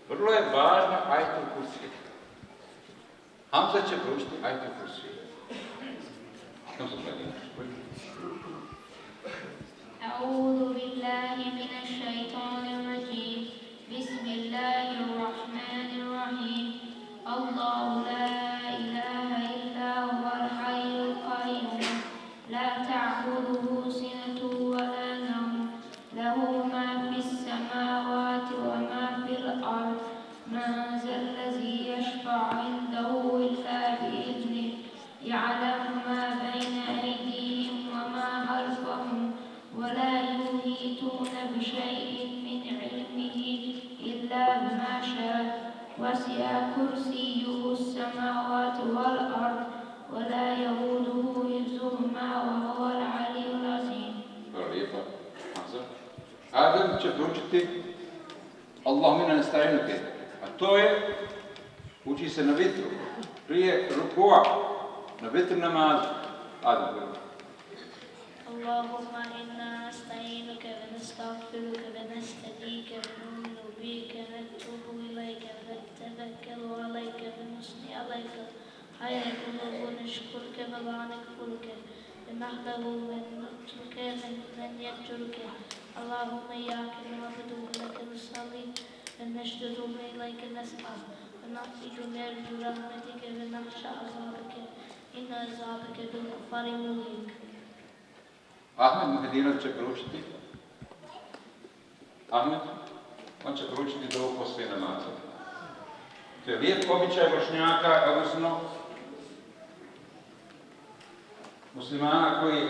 Vrlo je važna ajetul kursija. Hamza će proučiti ajetul kursiju. أعوذ بالله من الشيطان الرجيم بسم الله الرحمن الرحيم الله لا إله إلا هو الحي القيوم لا تأخذه سنة ولا نوم له ما في السماوات وما في الأرض من ذا الذي يشفع عنده إلا بإذنه يعلم ما بين أيديهم وما خلفهم يحيطون بشيء من علمه إلا بما شاء وسع كرسيه السماوات والأرض ولا يؤوده حفظهما وهو العلي العظيم. Hvala lijepa. Adem će proučiti Allahumma nesta'inuke, a to je uči se na vitru, prije rukua, na vitru namazu. Adem. اللهم إنا نستعينك ونستغفرك ونستهديك ونؤمن بك ونتوب إليك ونتوكل عليك ونثني عليك خيرك ونشكرك ولا نكفرك بمحضه ونترك من يترك اللهم إياك نعبد ولك نصلي ونشهد إليك نسأل ونعطيك نرجو رحمتك ونخشى عذابك إن عذابك بالغفار مهلك. Ahmed Muhedinac će proučiti. Ahmed, on će proučiti dovu poslije namaza. To je lijep običaj Bošnjaka, odnosno muslimana koji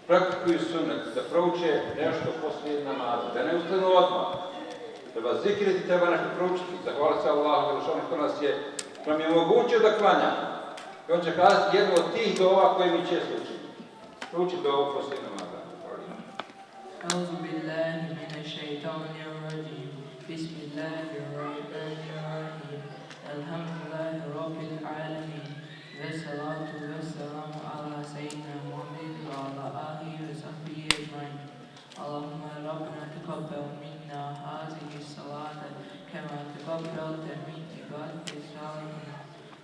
praktikuju sunnet, da prouče nešto poslije namaza, da ne ustanu odmah. Treba zikriti, treba nešto proučiti. Zahvala se Allahu, što nas je, nam je omogućio da klanjamo. I on će kazati jednu od tih dova koje mi često učimo. Prouči dovu poslije namaza. أعوذ بالله من الشيطان الرجيم بسم الله الرحمن الرحيم الحمد لله رب العالمين والصلاة والسلام على سيدنا محمد وعلى آله وصحبه أجمعين اللهم ربنا تقبل منا هذه الصلاة كما تقبلت من عبادك الصالحين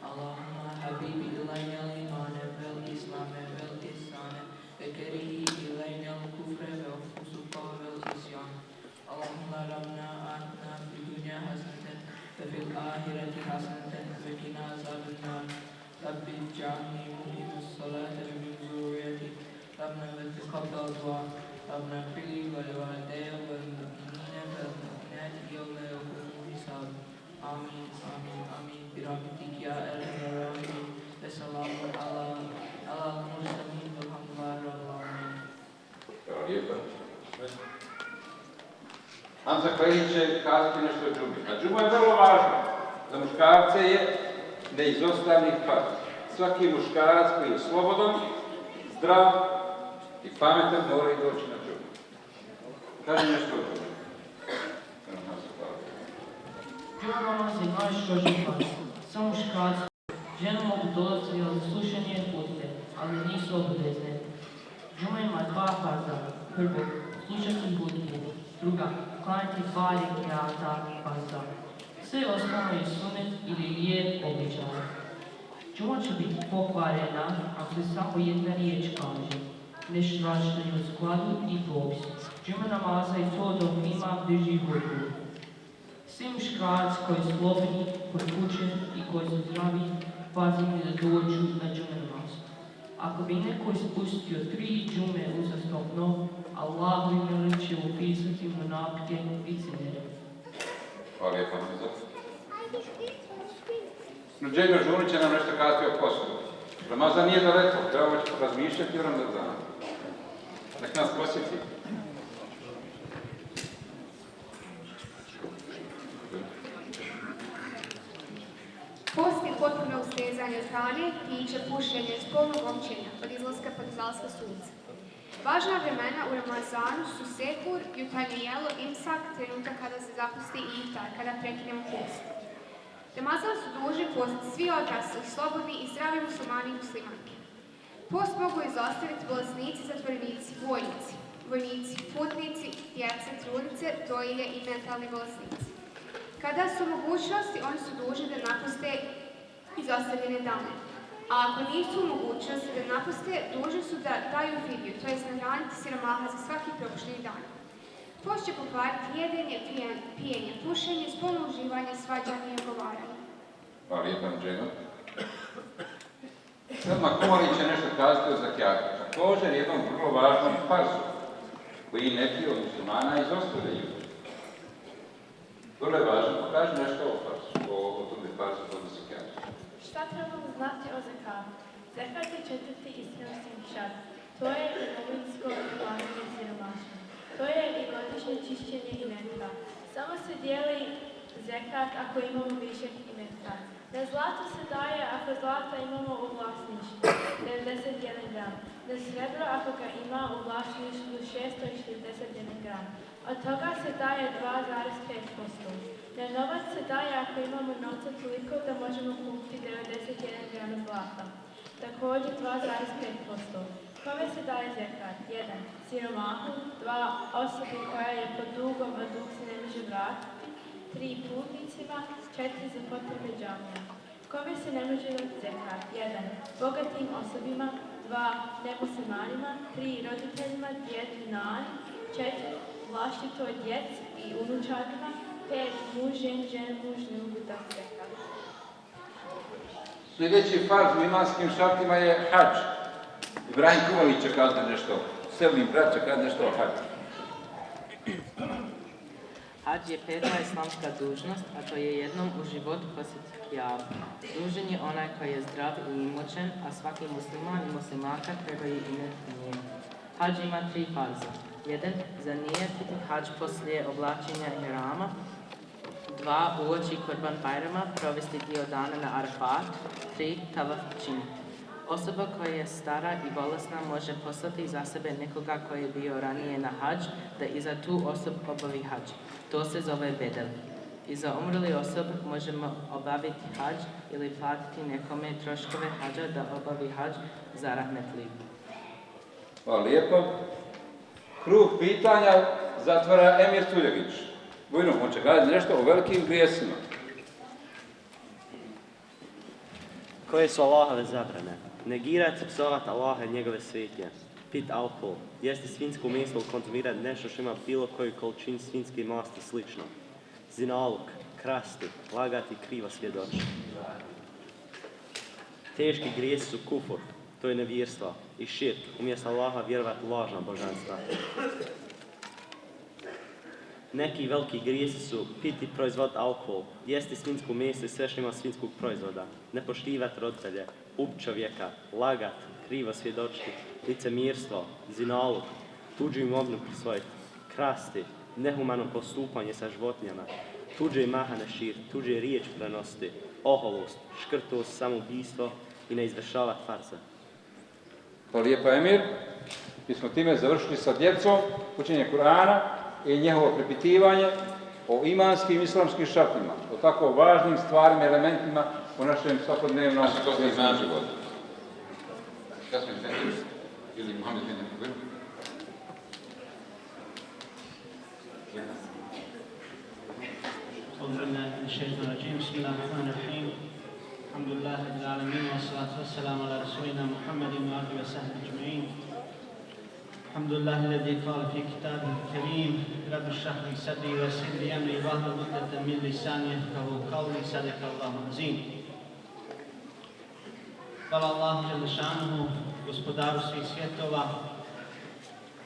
اللهم حبيبي إلينا الإيمان والإسلام والإحسان وكره إلينا الكفر والفسوق والعصيان اللهم ربنا آتنا في الدنيا حسنة وفي الآخرة حسنة وقنا عذاب النار رب اجعلني مقيم الصلاة ومن ذريتي ربنا وتقبل دعاء ربنا اغفر لي ولوالدي والمؤمنين والمؤمنات يوم يقوم الحساب آمين آمين آمين برحمتك يا أرحم الراحمين وسلام على المرسلين والحمد لله رب العالمين. Hvala lijepa. Hamza Klejić će kazati nešto o džumi. A džuma je vrlo važna. Za muškarce je neizostavni fard. Svaki muškarac koji je slobodan, zdrav i pametan mora i doći na džumu. Kaži nešto o džumi. Džuma namaz je najstrožiji fard. Samo muškarci, žene mogu dolaziti za slušanje hutbe, ali nisu obavezne. Džuma ima dva farza. Prvo, slušati hutbu. Druga, klanjati 2 rekata farza. Sve ostalo je sunet ili lijep običaj. Džuma će biti pokvarena ako se samo jedna riječ kaže. Nešto različito u skladu i propis. Džuma namaza je to dok ima drži hutbu. Svi muškarci koji su slobodni, kod kuće i koji su zdravi, pazimo da dođu na džume namaz. Ako bi neko ispustio 3 džume uzastopno, Allah bi neće upisati munafike licemjere. Hvala lijepa, Hamza. Nuđenjo Žunić će nam nešto kazati o poslu. Ramazan nije daleko, treba razmišljati o Ramazanu. Nek nas posjeti. Post je potpuno ustezanje od hrane, pića, pušenja i spolnog omčenja od izlaska pod zalaska sunca. Važna vremena u Ramazanu su sehur, jutarnje jelo, imsak, trenutak kada se zapusti i iftar, kada prekinemo post. Ramazan su dužni postiti svi odrasli, slobodni i zdravi muslimani i muslimanke. Post mogu izostaviti bolesnici, zatvorenici, vojnici, putnici, djeca, trudnice, dojilje i mentalni bolesnici. Kada su mogućnosti, oni su dužni da napuste izostavljene dane. A ako nisu u mogućnosti da napuste, dužni su da daju fidiju, to jest nahraniti siromaha za svaki propušteni dan. Post će pokvariti jedenje, pijenje, pušenje, spolno uživanje, svađanje i ogovaranje. Hvala lijepa, Anđelo. Selma Kumari će nešto kazati o zakijatu. Također jednom vrlo važnom farzu, koji neki od muslimana izostavljaju. Vrlo je važno, pokaži nešto o farzu, o tome farzu od zakijatu. Šta trebamo znati o zekatu? Zekat je 4. islamski šart. To je i novinsko uklanjanje siromaštva. To je i godišnje čišćenje imetka. Samo se dijeli zekat ako imamo višak imetka. Na zlato se daje ako zlata imamo u vlasništvu 91 gram. Na srebro ako ga ima u vlasništvu 641 gram. Od toga se daje 2,5%. Na novac se daje ako imamo novca toliko da možemo kupiti 91 gram zlata. Također 2,5%. Kome se daje zekat? 1. Siromahu. 2. Osobi koja je pod dugom, a dug se ne može vratiti. 3. Putnicima. 4. Za potrebe džamija. Kome se ne može dati zekat? 1. Bogatim osobima. 2. Nemuslimanima. 3. Roditeljima, djeci, nani. 4. Vlastitoj djeci i unučarima. 5. Muž, žen, muž ne mogu dati zekat. Sljedeći farz u imanskim šartima je hadž. Ibrahim Kumović će kazati nešto. Sevim brat će kazati nešto o hadžu. Hadž je peta islamska dužnost, a to je jednom u životu posjetiti Kjabu. Dužan je onaj koji je zdrav i imućen, a svaki musliman i muslimanka trebaju imati nijet. Hadž ima 3 farza. 1. Zanijetiti hadž poslije oblačenja ihrama. 2. Uoči Kurban Bajrama provesti dio dana na Arafat. 3. Tavaf činiti. Osoba koja je stara i bolesna može poslati za sebe nekoga koji je bio ranije na hadž da i za tu osobu obavi hadž. To se zove bedel. I za umrli osob možemo obaviti hadž ili platiti nekome troškove hadža da obavi hadž za rahmetli. Hvala lijepo. Krug pitanja zatvara Emir Tuljević. Vojno, hoće kazati nešto o velikim grijesima. Koje su Allahove zabrane? Negirati, psovati Allaha i njegove svetnje. Pit alkohol. Jesti svinjsko meso ili konzumirati nešto što ima bilo koju količinu svinjske masti slično. Zinaluk, krasti, lagati, krivo svjedočiti. Teški grijesi su kufur, to je nevjerstvo, i širk, umjesto Allaha vjerovati lažna božanstva. Neki veliki grijesi su piti proizvod alkohol, jesti svinjsko meso i sve što ima svinjskog proizvoda, ne poštivati roditelje, ubiti čovjeka, lagat, krivo svjedočiti, licemirstvo, zinaluk, tuđu imovinu prisvojiti, krasti, nehumano postupanje sa životinjama, tuđe mahane širiti, tuđe riječ prenositi, oholost, škrtost, samoubistvo i ne izvršavati farsa. Hvala lijepa Emir. Mi smo time završili sa djecom, učenje Kur'ana i njegovo prepitivanje o imanskim i islamskim šartima, o tako važnim stvarima, elementima u našem svakodnevnom životu. Jasmin Fendir ili Mohamed Fendir? أعوذ بالله من الشيطان الرجيم بسم الله الرحمن الرحيم الحمد لله رب العالمين والصلاة والسلام على رسولنا محمد وآله وصحبه أجمعين الحمد لله الذي قال في كتابه الكريم رب اشرح لي صدري ويسر لي أمري واحلل عقدة من لساني يفقهوا قولي صدق الله العظيم. Hvala Allahu dželešanuhu, gospodaru svih svjetova.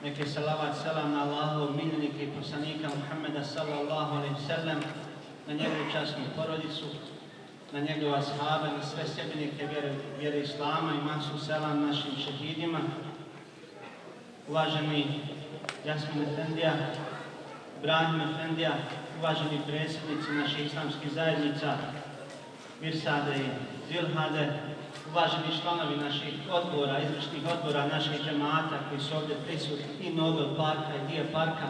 Neke salavat selam na Allahovog miljenika i poslanika Muhammeda sallallahu alejhi ve sellem, na njegovu časnu porodicu, na njegove ashaba, na sve sljedbenike vjere Islama i masu selam našim šehidima. Uvaženi Jasmin Efendija, Ibrahim Efendija, uvaženi predsjednici naših islamskih zajednica, Mirsade i Zilhade, uvaženi članovi naših odbora, izvršnih odbora naših džemata koji su ovdje prisutni i Nobel parka i Dia parka,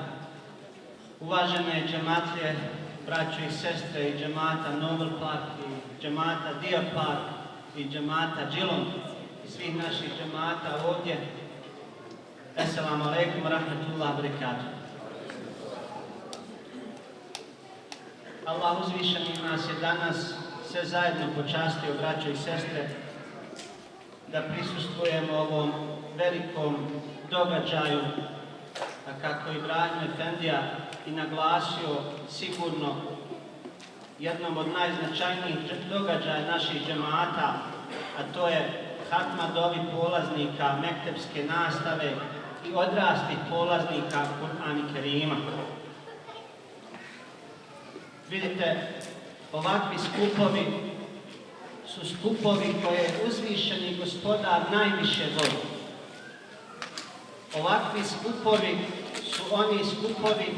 uvažene džematlije, braćo i sestre i džemata Nobel park i džemata Dia park i džemata Džilon i svih naših džemata ovdje. Assalamu alaikum wa rahmatullahi wa barakatuh. Allah uzvišeni nas je danas sve zajedno počastio, braćo i sestre, da prisustvujemo ovom velikom događaju, a kako Ibrahim Efendija i naglasio sigurno jednom od najznačajnijih događaja naših džemata, a to je hatma dovi polaznika mektepske nastave i odraslih polaznika Kur'ana Kerima. Vidite, ovakvi skupovi su skupovi koje uzvišeni gospodar najviše voli. Ovakvi skupovi su oni skupovi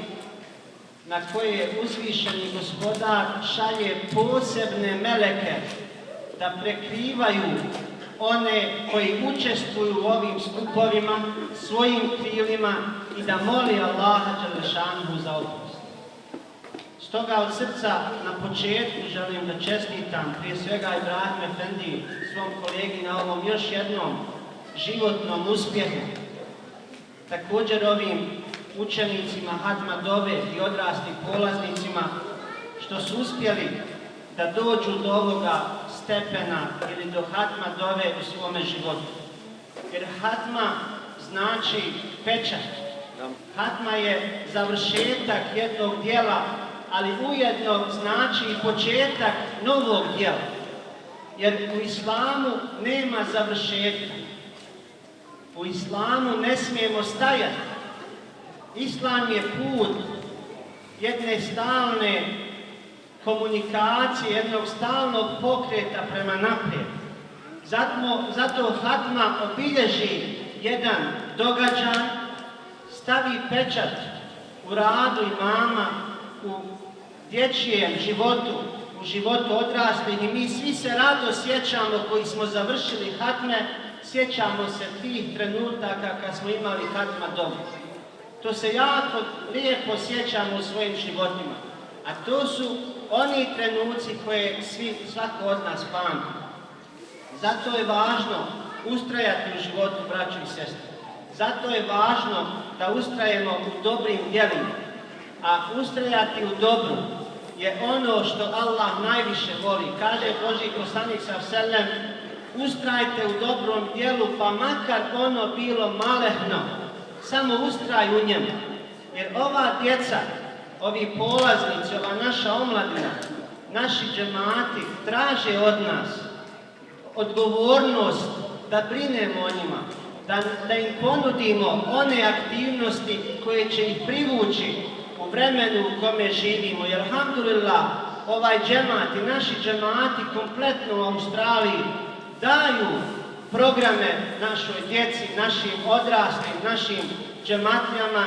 na koje uzvišeni Gospodar šalje posebne meleke da prekrivaju one koji učestvuju u ovim skupovima svojim krilima i da moli Allaha Đelešanuhu za oprost. Stoga od srca na početku želim da čestitam prije svega Ibrahim Efendi, svom kolegi, na ovom još jednom životnom uspjehu. Također ovim učenicima Hatma Dove i odraslim polaznicima što su uspjeli da dođu do ovoga stepena ili do Hatma Dove u svome životu. Jer Hatma znači pečat. Hatma je završetak jednog dijela, ali ujedno znači i početak novog dijela. Jer u islamu nema završetka. U islamu ne smijemo stajati. Islam je put jedne stalne komunikacije, jednog stalnog pokreta prema naprijed. Zato Hatma obilježi jedan događaj, stavi pečat u radu imama, u dječjem životu, u životu odraslih i mi svi se rado sjećamo koji smo završili Hatme, sjećamo se tih trenutaka kad smo imali Hatma Dovu. To se jako lijepo sjećamo u svojim životima. A to su oni trenuci koje svako od nas pamti. Zato je važno ustrajati u životu, braćo i sestre. Zato je važno da ustrajemo u dobrim djelima. A ustrajati u dobru je ono što Allah najviše voli. Kaže Božji poslanik s.a.v. ustrajte u dobrom djelu, pa makar ono bilo malehno. Samo ustraj u njemu. Jer ova djeca, ovi polaznici, ova naša omladina, naši džemati traže od nas odgovornost da brinemo o njima, da im ponudimo one aktivnosti koje će ih privući u vremenu u kome živimo. Jer alhamdulillah, ovaj džemat i naši džemati kompletno u Australiji daju programe našoj djeci, našim odraslim, našim džematljama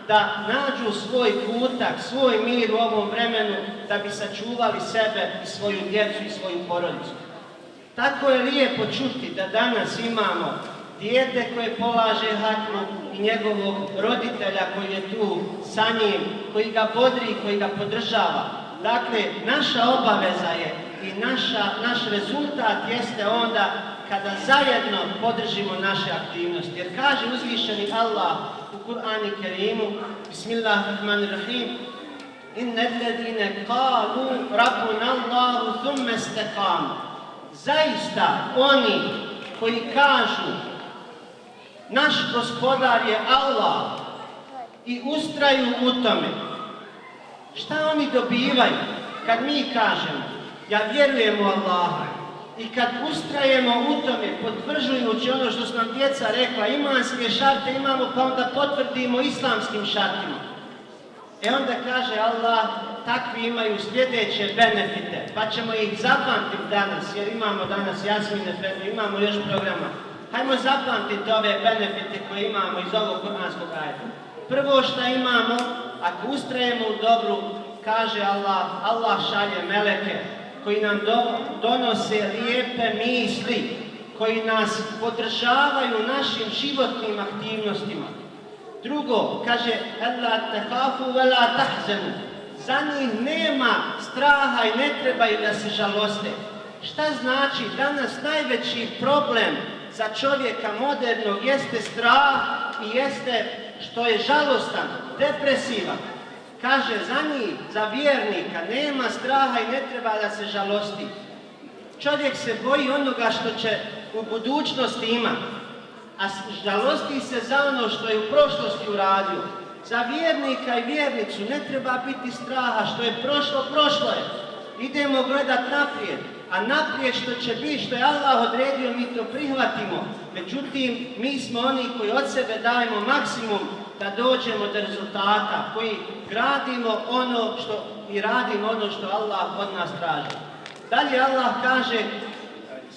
da nađu svoj kutak, svoj mir u ovom vremenu da bi sačuvali sebe i svoju djecu i svoju porodicu. Tako je lijepo čuti da danas imamo dijete koje polaže Hatmu i njegovog roditelja koji je tu sa njim, koji ga bodri, koji ga podržava. Dakle, naša obaveza je i naš rezultat jeste onda kada zajedno podržimo naše aktivnosti. Jer kaže uzvišeni Allah u Kur'anu Kerimu, Bismillahirrahmanirrahim, Innellezine qalu Rabbuna Allahu thumme istaqamu. Zaista oni koji kažu naš gospodar je Allah i ustraju u tome. Šta oni dobivaju kad mi kažemo ja vjerujem u Allaha i kad ustrajemo u tome potvrđujući ono što su nam djeca rekla, imanske šarte imamo pa onda potvrdimo islamskim šartima. Onda kaže Allah, takvi imaju sljedeće benefite, pa ćemo ih zapamtiti danas, jer imamo danas Jasmin Efendi, imamo još programa. Hajmo zapamtiti ove benefite koje imamo iz ovog kuranskog ajeta. Prvo što imamo, ako ustrajemo u dobru, kaže Allah, Allah šalje meleke koji nam donose lijepe misli, koji nas podržavaju našim životnim aktivnostima. Drugo, kaže Ela tehafu vela tahzenu. Za njih nema straha i ne trebaju da se žaloste. Šta znači? Danas najveći problem za čovjeka modernog jeste strah i jeste što je žalostan, depresivan. Kaže za njih, za vjernika, nema straha i ne treba da se žalosti. Čovjek se boji onoga što će u budućnosti imati, a žalosti se za ono što je u prošlosti uradio. Za vjernika i vjernicu ne treba biti straha, što je prošlo, prošlo je. Idemo gledat naprijed, a naprijed što će biti, što je Allah odredio, mi to prihvatimo. Međutim, mi smo oni koji od sebe dajemo maksimum da dođemo do rezultata, koji gradimo ono što i radimo ono što Allah od nas traži. Dalje Allah kaže,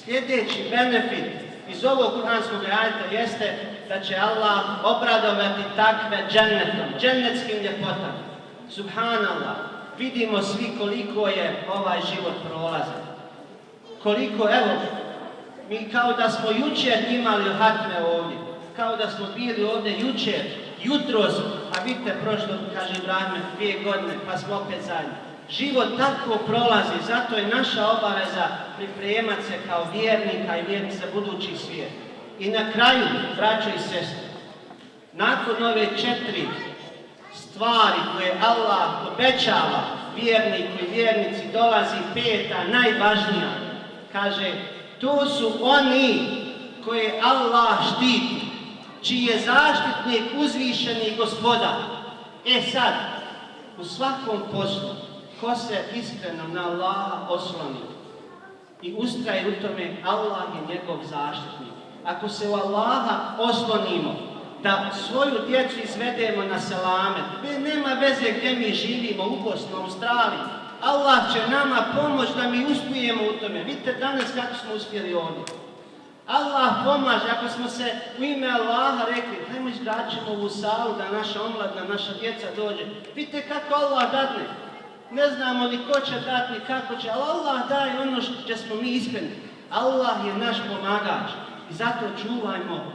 sljedeći benefit iz ovog kuranskog ajeta jeste da će Allah obradovati takve džennetom, džennetskim ljepotama. Subhanallah, vidimo svi koliko je ovaj život prolazan. Koliko, evo, mi kao da smo jučer imali hatme ovdje, kao da smo bili ovdje jučer, jutros, a vidite, prošlo, kaže Ibrahime, 2 godine, pa smo opet zajedno. Život tako prolazi, zato je naša obaveza pripremati se kao vjernika i vjernik za budući svijet. I na kraju, braćo i sestre, nakon ove 4 stvari koje Allah obećava vjerniku i vjernici, dolazi 5. najvažnija. Kaže, to su oni koje Allah štiti, čiji je zaštitnik uzvišeni Gospodar. E sad, u svakom poslu, ko se iskreno na Allaha osloni i ustraje u tome, Allah je njegov zaštitnik. Ako se u Allaha oslonimo, da svoju djecu izvedemo na selamet, nema veze gdje mi živimo, u Bosni, u Australiji, Allah će nama pomoći da mi uspijemo u tome. Vidite danas kako smo uspjeli ovdje. Allah pomaže, ako smo se u ime Allaha rekli, hajmo izgradit ćemo ovu salu da naša omladna, naša djeca dođe. Vidite kako Allah dadne. Ne znamo ni ko će dati, ni kako će, ali Allah daje ono što smo mi iskreni. Allah je naš pomagač i zato čuvajmo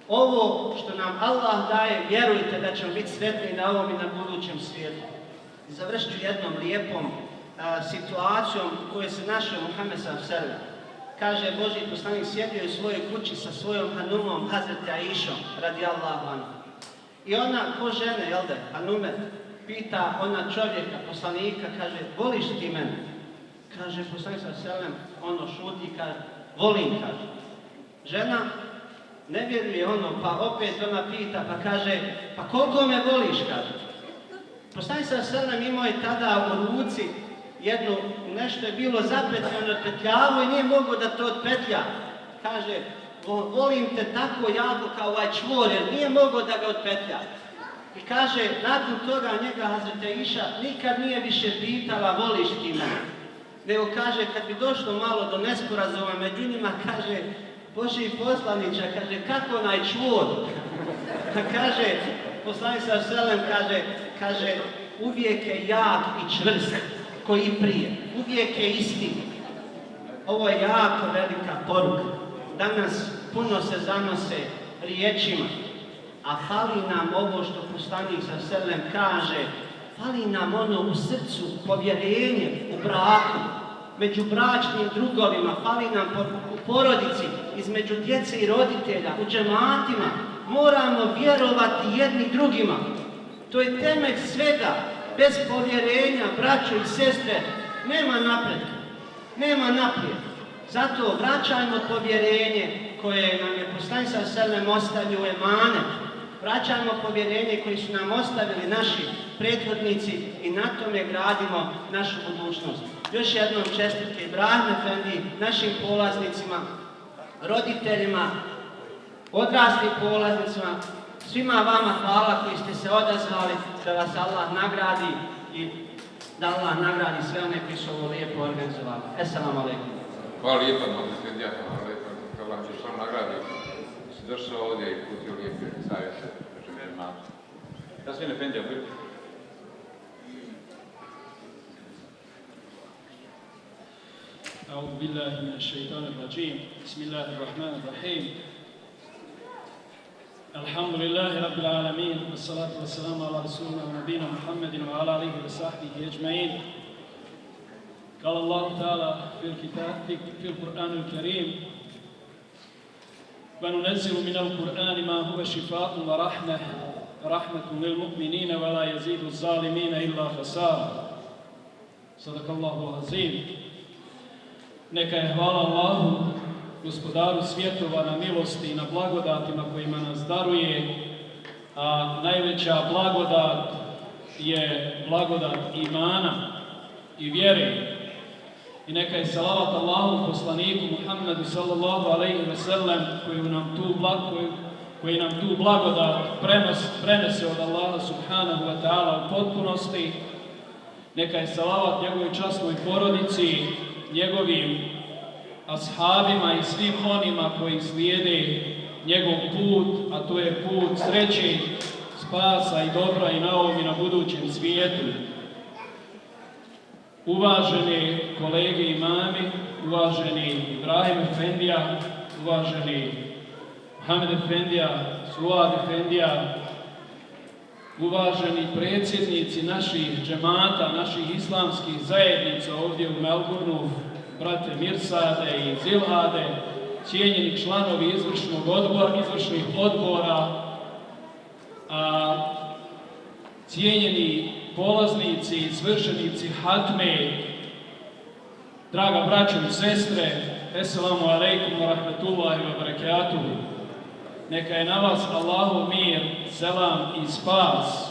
ovo što nam Allah daje, vjerujte da ćemo biti sretni na ovom i na budućem svijetu. I završit ću jednom lijepom situacijom u kojoj se našao Muhammed s.a.v. Kaže, Božji poslanik sjedio u svojoj kući sa svojom hanumom, Hazreti Aishom, radijallahu anha. I ona, ko žene, jel da, hanume, pita ona čovjeka, poslanika, kaže, voliš ti mene? Kaže, poslanik s.a.v. ono šuti, kaže, volim, kaže. Žena ne vjeruje ono, pa opet ona pita, pa kaže, pa koliko me voliš, kaže. Poslanik s.a.v. imao je tada u ruci jednu, nešto je bilo zapetljano, odpetljavo i nije mogao da to odpetlja. Kaže, volim te tako jako kao ovaj čvor, jer nije mogao da ga odpetlja. I kaže, nakon toga njega Hazreti Aisha nikad nije više pitala, voliš ti me? Nego kaže, kad bi došlo malo do nesporazuma među njima, kaže, Božji poslaniče, kaže, kako onaj čvor? Kaže, poslanik s.a.v. kaže, uvijek je jak i čvrst, koji prije. Uvijek je isti. Ovo je jako velika poruka. Danas puno se zanose riječima, a fali nam ovo što poslanik s.a.v. kaže, fali nam ono u srcu, povjerenje u braku, među bračnim drugovima, fali nam u porodici, između djece i roditelja, u džematima. Moramo vjerovati jedni drugima. To je temelj svega. Bez povjerenja, braćo i sestre, nema napretka, nema naprijed. Zato vraćajmo povjerenje koje nam je poslanik s.a.v. ostavio u emanet. Vraćajmo povjerenje koje su nam ostavili naši prethodnici i na tome gradimo našu budućnost. Još jednom čestitke Ibrahim Efendi, našim polaznicima, roditeljima, odraslim polaznicima, svima vama hvala koji ste se odazvali, da vas Allah nagradi i da Allah nagradi sve one koji su ovo lijepo organizovali. Esselamu alaikum. Hvala lijepa, Mati Sredija, hvala lijepa, Allah će što nagradi. Si došao ovdje i putio lijepe savjete. Jasmin Efendija, bili? أعوذ بالله من الشيطان الرجيم بسم الله الرحمن الرحيم الحمد لله رب العالمين والصلاة والسلام على رسولنا ونبينا محمد وعلى آله وصحبه أجمعين قال الله تعالى في القرآن الكريم وننزل من القرآن ما هو شفاء ورحمة للمؤمنين ولا يزيد الظالمين إلا خسارا صدق الله العظيم. Neka je hvala Allahu, gospodaru svjetova, na milosti i na blagodatima kojima nas daruje, a najveća blagodat je blagodat imana i vjere. I neka je salavat Allahu poslaniku Muhammedu sallallahu alejhi ve sellem koji nam tu blagodat prenese od Allaha subhanahu wa ta'ala u potpunosti. Neka je salavat njegovoj časnoj porodici, njegovim ashabima i svim onima koji slijede njegov put, a to je put sreće, spasa i dobra i na ovom i na budućem svijetu. Uvaženi kolege imami, uvaženi Ibrahim Efendija, uvaženi Mohamed Efendija, Suad Efendija, uvaženi predsjednici naših džemata, naših islamskih zajednica ovdje u Melbourneu, brate Mirsade i Zilhade, cijenjeni članovi izvršnih odbora, cijenjeni polaznici, svršenici hatme, draga braćo i sestre, Esselamu alaikum wa rahmatullahi wa barakatuhu. Neka je na vas Allahov mir, selam i spas.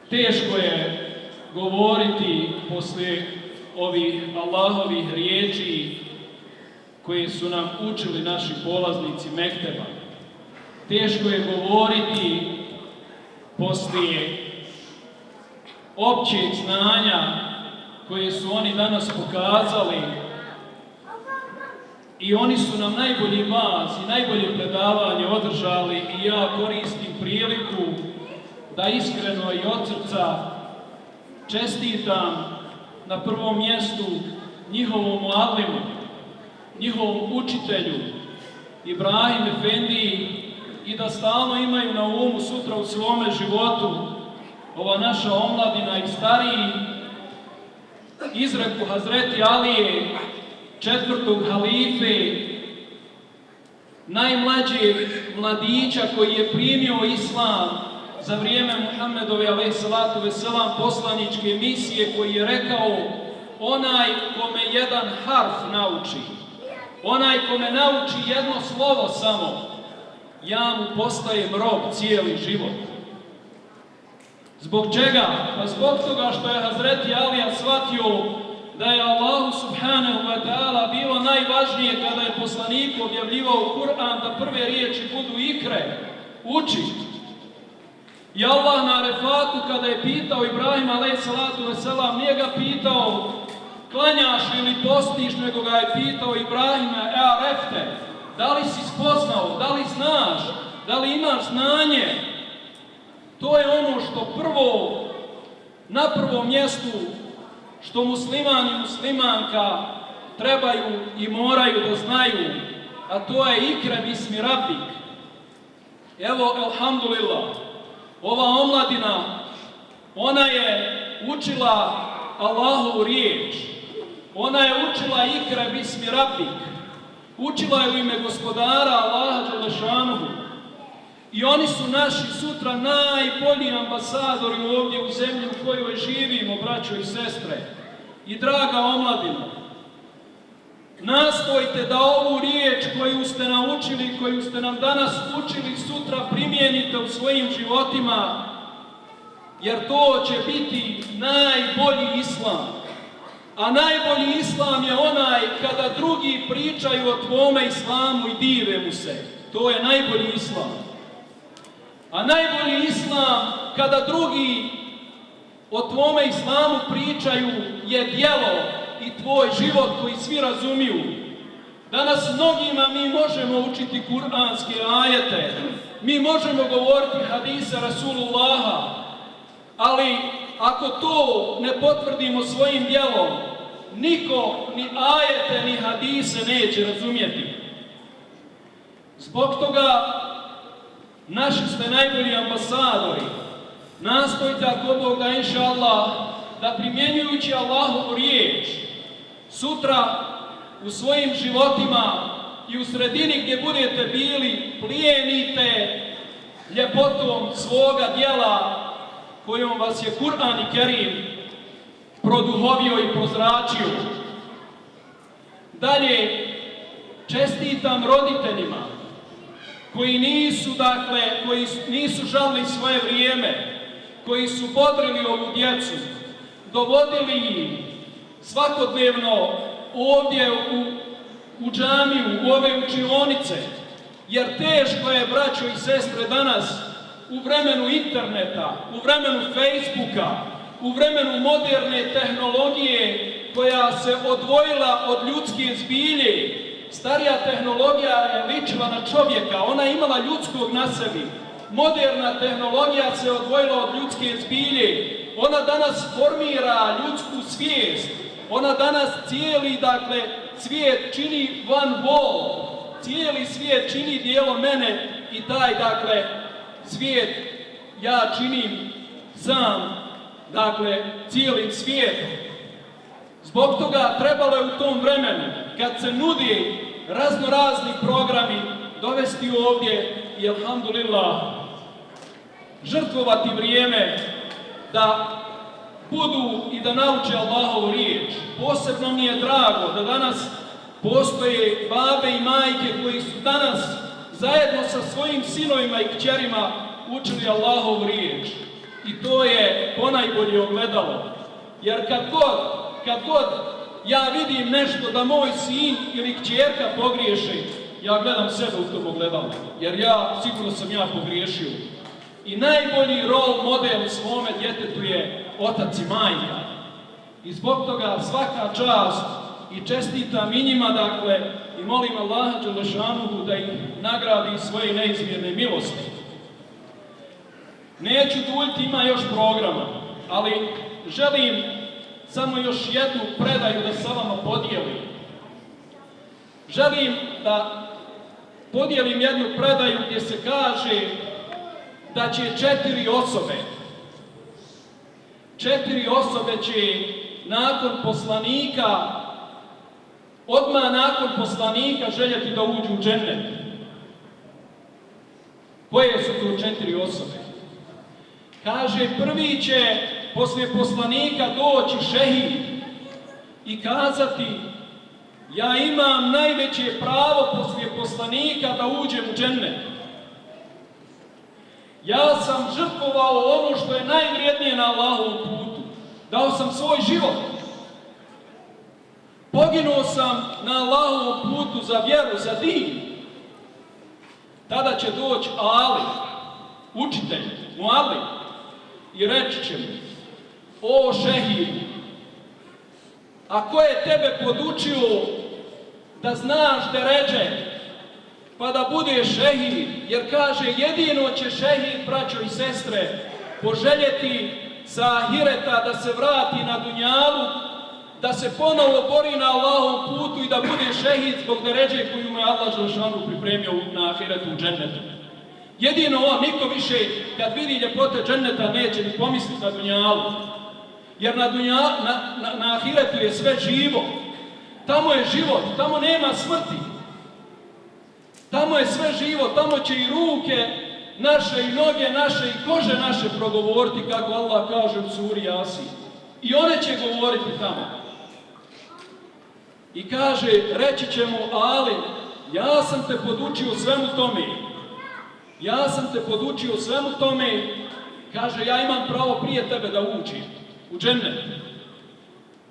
Teško je govoriti poslije ovih Allahovih riječi koje su nam učili naši polaznici mekteba. Teško je govoriti poslije općeg znanja koje su oni danas pokazali i oni su nam najbolji vas i najbolje predavanje održali i ja koristim priliku da iskreno i od srca čestitam na prvom mjestu njihovom muallimu, njihovom učitelju Ibrahim Efendiji i da stalno imaju na umu sutra u svome životu ova naša omladina i stariji izreku Hazreti Alije, četvrtog halife, najmlađeg mladića koji je primio islam za vrijeme Muhammedove a.s. poslaničke misije, koji je rekao: onaj kome jedan harf nauči, onaj kome nauči jedno slovo samo, ja mu postajem rob cijeli život. Zbog čega? Pa zbog toga što je Hazreti Alija shvatio da je Allahu subhanahu wa ta'ala bilo najvažnije kada je poslanik objavljivao Kur'an da prve riječi budu ikre, uči. I Allah na Arefatu kada je pitao Ibrahima a.s. nije ga pitao klanjaš ili postiš, nego ga je pitao Ibrahima: Arefte, da li si spoznao, da li znaš, da li imaš znanje? To je ono što prvo, na prvom mjestu, što musliman i muslimanka trebaju i moraju da znaju, a to je ikre bismi rabbik. Evo, elhamdulillah, ova omladina, ona je učila Allahovu riječ, ona je učila ikre bismi rabbik, učila je u ime gospodara Allaha dželešanuhu. I oni su naši sutra najbolji ambasadori ovdje u zemlji u kojoj živimo, braćo i sestre. I draga omladina, nastojte da ovu riječ koju ste naučili, koju ste nam danas učili, sutra primijenite u svojim životima, jer to će biti najbolji islam. A najbolji islam je onaj kada drugi pričaju o tvome islamu i dive mu se. To je najbolji islam. A najbolji islam, kada drugi o tvome islamu pričaju, je djelo i tvoj život koji svi razumiju. Danas mnogima mi možemo učiti kuranske ajete, mi možemo govoriti hadise Rasulullaha, ali ako to ne potvrdimo svojim djelom, niko ni ajete ni hadise neće razumjeti. Zbog toga naši ste najbolji ambasadori. Nastojte, ako Bog da, inša Allah, da primjenjujući Allahovu riječ, sutra u svojim životima i u sredini gdje budete bili, plijenite ljepotom svoga djela kojom vas je Kur'an i Kerim produhovio i prozračio. Dalje, čestitam roditeljima koji nisu žalili svoje vrijeme, koji su bodrili ovu djecu, dovodili ih svakodnevno ovdje u džamiju, u ove učionice, jer teško je, braćo i sestre, danas u vremenu interneta, u vremenu Facebooka, u vremenu moderne tehnologije koja se odvojila od ljudske zbilje, starija tehnologija je ličila na čovjeka, ona je imala ljudskog na sebi. Moderna tehnologija se odvojila od ljudske zbilje. Ona danas formira ljudsku svijest. Ona danas cijeli, dakle, svijet čini one wall. Cijeli svijet čini dijelo mene i taj, dakle, svijet ja činim sam, dakle, cijelim svijetom. Zbog toga trebalo je u tom vremenu, kad se nudi raznorazni programi, dovesti ovdje i, alhamdulillah, žrtvovati vrijeme da budu i da nauče Allahovu riječ. Posebno mi je drago da danas postoje babe i majke koji su danas zajedno sa svojim sinovima i kćerima učili Allahovu riječ. I to je ponajbolje ogledalo. Jer kad god ja vidim nešto da moj sin ili kćerka pogriješi, ja gledam sebe u tom ogledalu. Jer sigurno sam ja pogriješio. I najbolji rol model svome djetetu je otac i majka. I zbog toga svaka čast i čestitam i njima, dakle, i molim Allaha Đelešanuhu da ih nagradi svoje neizmjerne milosti. Neću duljiti, ima još programa, ali želim samo još jednu predaju da sa vama podijelim. Želim da podijelim jednu predaju gdje se kaže da će 4 osobe će nakon poslanika, odmah nakon poslanika željeti da uđu u džennet. Koje su to 4 osobe? Kaže, prvi će poslije poslanika doći šehid i kazati, ja imam najveće pravo poslije poslanika da uđem u džennet. Ja sam žrtvovao ono što je najvrijednije na Allahovom putu. Dao sam svoj život. Poginuo sam na Allahovom putu za vjeru, za din. Tada će doći alim, učitelj, mualim, i reći će mu, o šehid, a ko je tebe podučio da znaš deređe, pa da budeš šehid, jer kaže, jedino će šehid, braćo i sestre, poželjeti sa ahireta da se vrati na dunjalu, da se ponovo bori na Allahovom putu i da bude šehid zbog deređe koju mu je Allah Đelešanu pripremio na ahiretu u džennetu. Jedino on, niko više, kad vidi ljepote dženneta, neće ni pomisliti na dunjalu. Jer na ahiretu je sve živo. Tamo je život, tamo nema smrti. Tamo je sve živo, tamo će i ruke naše, i noge naše, i kože naše progovoriti, kako Allah kaže u suri Jasin. I one će govoriti tamo. I kaže, reći će mu, ali, ja sam te podučio svemu tome. Ja sam te podučio svemu tome. Kaže, ja imam pravo prije tebe da uđem u džennet.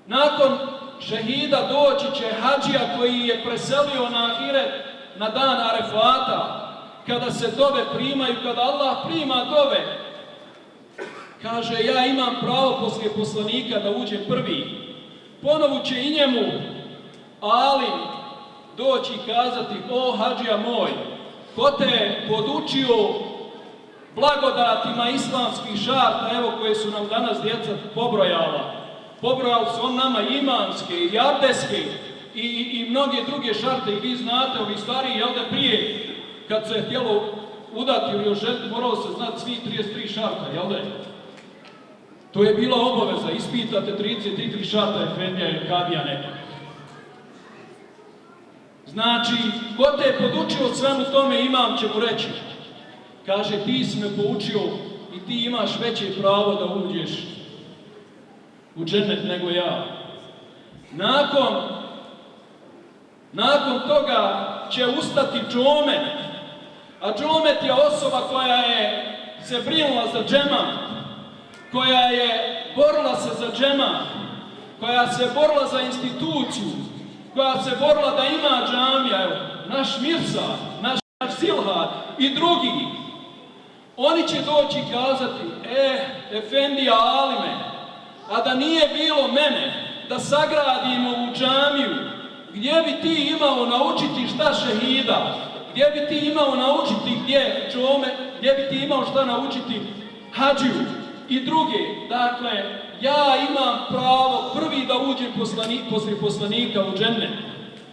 Nakon šehida doći će hadžija koji je preselio na ahiret na dan Arefata, kada se dove primaju, kada Allah prima dove. Kaže, ja imam pravo poslije poslanika da uđem prvi. Ponovo će i njemu alim doći i kazati, o hadžija moj, ko te podučio blagodatima islamskih šarta, evo koje su nam danas djeca pobrojala. Pobrojali su on nama imanske i abdeske i mnoge druge šarte. I vi znate, ovi stariji, jel da prije, kad se je htjelo udati ili oženiti, moralo se znati svi 33 šarta, jel da je? To je bila obaveza, ispitate 33 šarta efendija ili kadija neka. Znači, ko te je podučio svemu tome, imam će mu reći. Kaže, ti si me poučio i ti imaš veće pravo da uđeš u džennet nego ja. Nakon toga će ustati džomet, a džomet je osoba koja je se brinula za džemat, koja je borila se za džemat, koja se borila za instituciju, koja se borila da ima džamija, evo, naš Mirsa, naš Silhad i drugi. Oni će doći i kazati, efendija alime, a da nije bilo mene da sagradimo u džamiju Gdje bi ti imao naučiti šta šehida? Gdje bi ti imao naučiti gdje džome? Gdje bi ti imao šta naučiti hadžiju i druge? Dakle, ja imam pravo prvi da uđem poslije poslanika u džennet.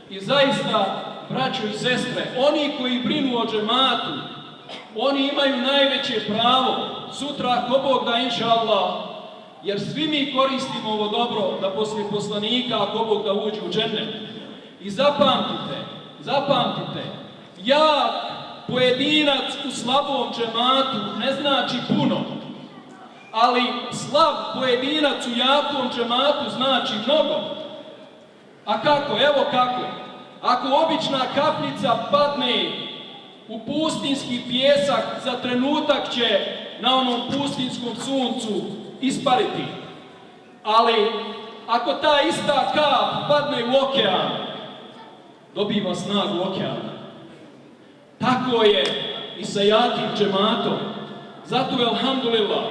I zaista, braćo i sestre, oni koji brinu o džematu, oni imaju najveće pravo. Sutra, ako Bog da, inša Allah, jer svi mi koristimo ovo dobro da poslije poslanika, ako Bog da, uđe u džennet. I zapamtite, jak pojedinac u slabom džematu ne znači puno, ali slab pojedinac u jakom džematu znači mnogo. A kako? Evo kako. Ako obična kapljica padne u pustinski pijesak, za trenutak će na onom pustinskom suncu ispariti. Ali ako ta ista kap padne u okean, dobiva snagu okeana. Tako je i sa jakim džematom. Zato je, alhamdulillah,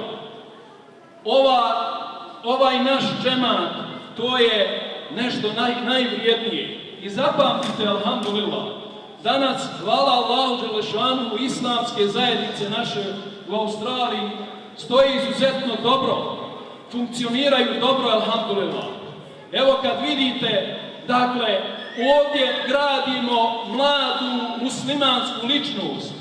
ovaj naš džemat, to je nešto najvrijednije. I zapamtite, alhamdulillah, danas, hvala Allahu dželešanu, islamske zajednice naše u Australiji stoje izuzetno dobro, funkcioniraju dobro, alhamdulillah. Evo kad vidite, dakle, ovdje gradimo mladu muslimansku ličnost.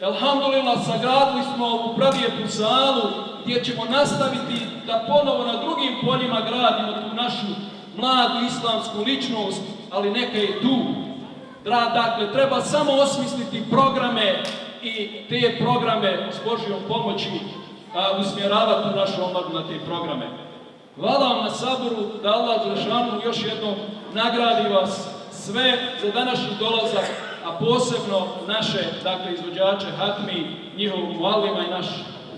Alhamdulillah, sagradili smo ovu pravijetnu salu gdje ćemo nastaviti da ponovo na drugim poljima gradimo tu našu mladu islamsku ličnost, ali neka je tu. Dakle, treba samo osmisliti programe i te programe s Božjom pomoći usmjeravati našu omladu na te programe. Hvala vam na saboru, da Allah dželešanu još jednom nagradi vas sve za današnji dolazak, a posebno naše, dakle, izvođače hatmi, njihovog mualima i naš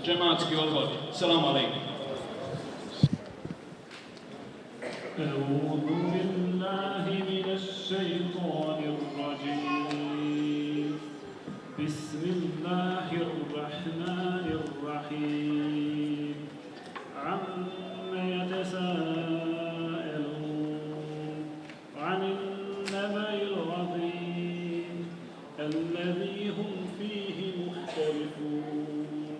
džematski odbor. Selam alejkum. أعوذ بالله من الشيطان الرجيم بسم الله الرحمن الرحيم عما يتساءلون عن النبأ العظيم الذي هم فيه مختلفون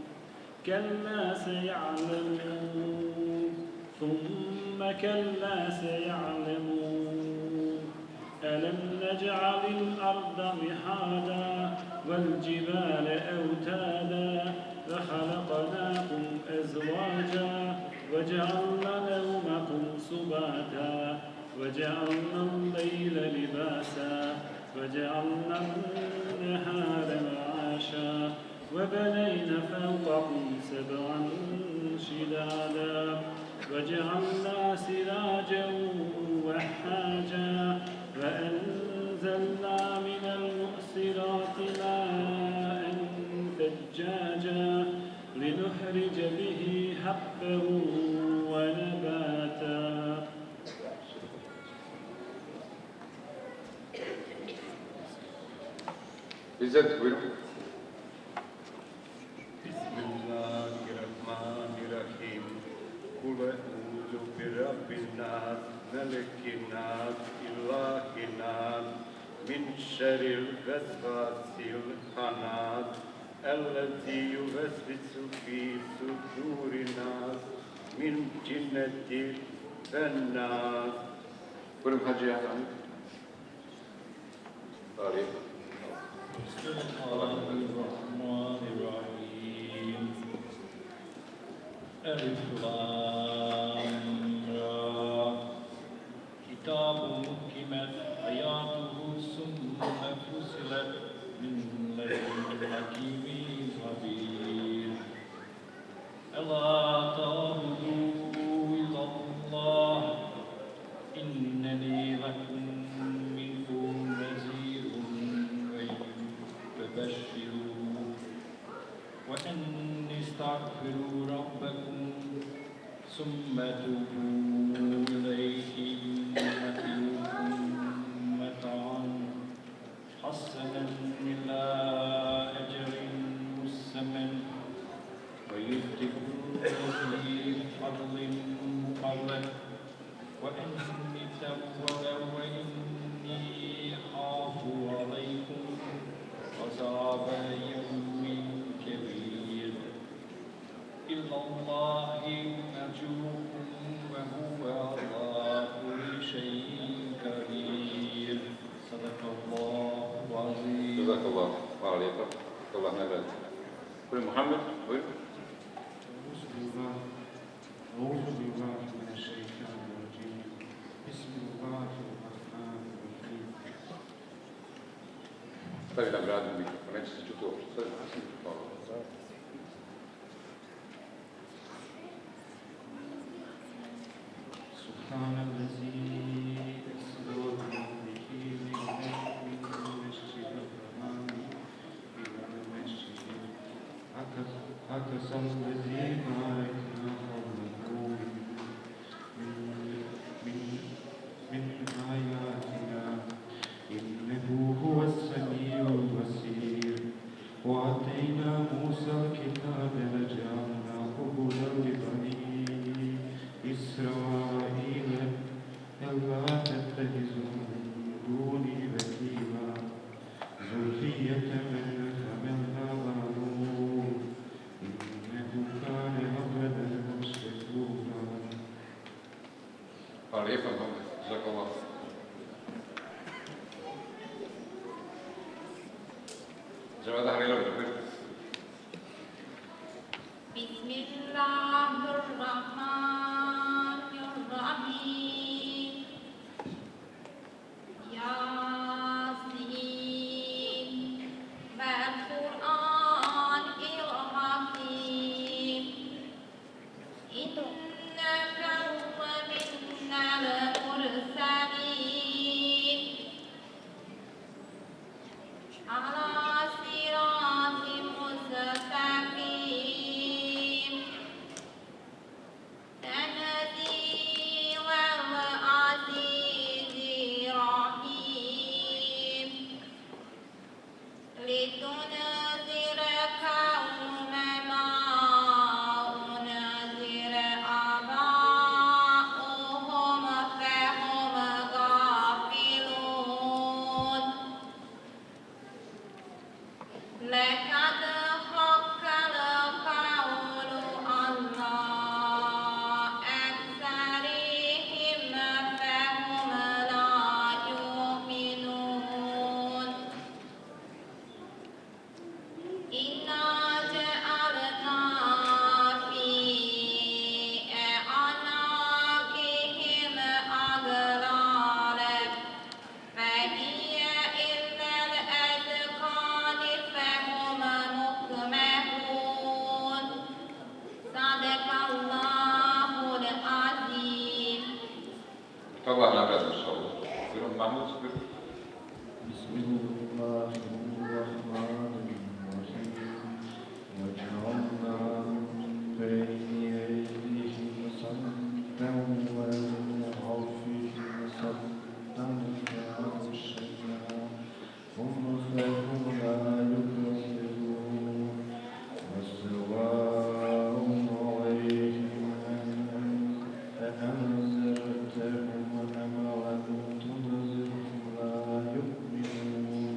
كلا سيعلمون ثم كلا سيعلمون ألم نجعل الأرض مهادا والجبال أوتادا فخلقناكم أزواجا وجعلنا نومكم سباتا وجعلنا الليل لباسا وجعلنا النهار معاشا وبنينا فوقكم سبعا شدادا وجعلنا سراجا وحاجا وأنزلنا من المؤسرات ماء ثجاجا لنخرج به حبا ونباتا بسم الله الرحمن الرحيم قل أعوذ برب الناس ملك الناس إله الناس من شر الوسواس الخناس الذي يوسوس في صدور الناس من جنة الناس. Prvi hađi Ahmed. Ali. بسم الله الرحمن الرحيم ألف لام را كتاب محكمت آياته ثم فصلت من لدن حكيم خبير ألا تعبدوا إلا الله إنني لكم منه نذير فبشروا وأن استغفروا ربكم ثم توبوا إليه يمتعكم متاعا حسنا إلى أجل مسمى ويؤتي كل ذي فضل مقرب وأني تواب وإني أخاف عليكم عذاب يوم كبير إلى الله مرجعكم وهو على كل شيء قدير صدق الله العظيم. جزاك الله. Hvala lijepa. Allah nagradi. Gospodin Muhammed, bojim. أعوذ بالله من الشيطان الرجيم بسم الله الرحمن الرحيم. Stavi na gradu mikrofon, neće se čuti uopšte. Stavi na mikrofon. سبحان الذي أسرى بعبده من المسجد الحرام إلى المسجد الأقصى الذي باركنا حوله من آياتنا إنه هو السميع البصير. وآتينا موسى الكتاب وجعلناه هدى لبني إسرائيل ألا تتخذوا من دوني وكيلا ذرية من حملنا مع نوح إنه كان عبدا شكورا. Hvala lijepa, جزاك الله. جماعة هليلويا. بسم الله الرحمن الرحيم. ياسين والقرآن الحكيم إنك ومن المرسلين على صراط مستقيم تنزيل العزيز الرحيم لتنذر قوما ما أنذر آباؤهم فهم غافلون. لقد حق القول على أكثرهم فهم لا يؤمنون. إنا جعلنا في أعناقهم أغلالا فهي إلى الأذقان فهم مقمحون. صدق الله العظيم. الله nagradi inša Allah. Gospodin Mahmud, بسم الله الرحمن الرحيم. وجعلنا من بين أيديهم سدا ومن خلفهم سدا فأغشيناهم فهم لا يبصرون. وسواء عليهم أأنذرتهم أم لم تنذرهم لا يؤمنون.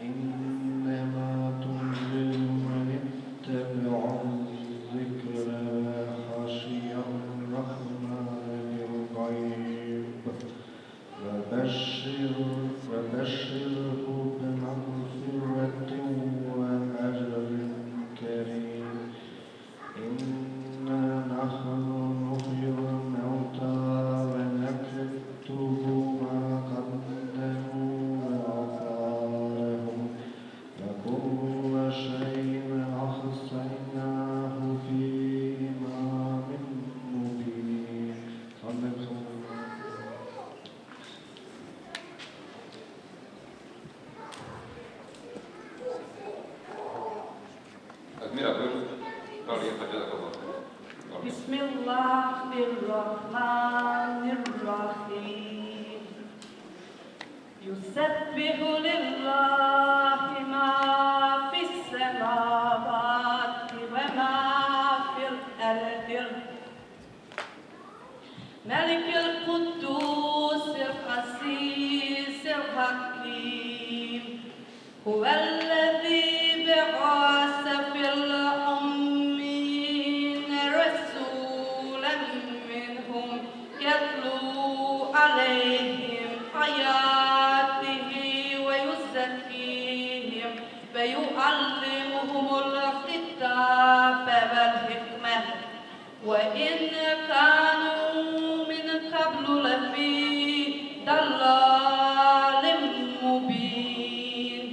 إنما تنذر من اتبع الذكر وخشي الرحمن بالغيب فبشره بمغفرة وأجر كريم. إنا نحن نحيي الموتى ونكتب ما قدموا وآثارهم وكل شيء أحصيناه في إمام مبين. صدق الله. Admira, bojim. Hvala lijepa, جزاك الله. بسم الله الرحمن الرحيم. يسبح لله ما في السماوات وما في الأرض ملك القدوس القسيس الحكيم هو الذي بعث في الأمين رسولا منهم يتلو عليهم آياته ويزكيهم ويعلمهم الكتاب والحكمة وإن كانوا من قبل لفي ضلال مبين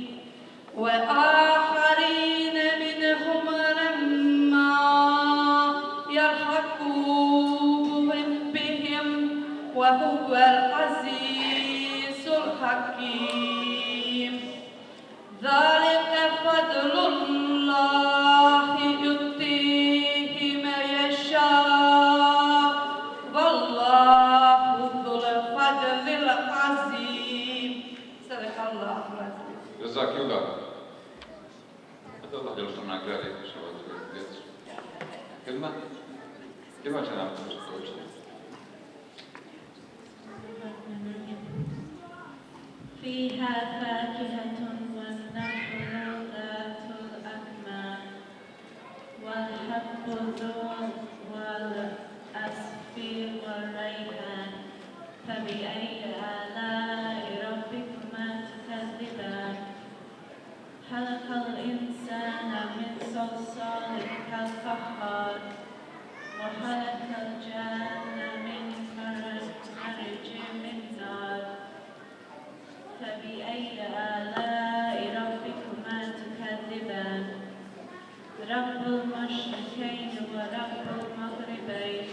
وآخرين منهم لما يلحقوا بهم وهو العزيز الحكيم ذلك فضل الله يؤتيه من يشاء والله ذو الفضل العظيم صدق الله العظيم. Jazakillah. Da Allah djelšno nagradi što vas djecu. Kidma će nam učiti. فيها فاكهة والنخل ذات الأكمام والحب ذو والأسفل والريحان فبأي آلاء ربكما تكذبان خلق الإنسان من صلصال كالفخار وخلق الجان من مرج من نار فبأي آلاء ربكما تكذبان رب المشرقين ورب المغربين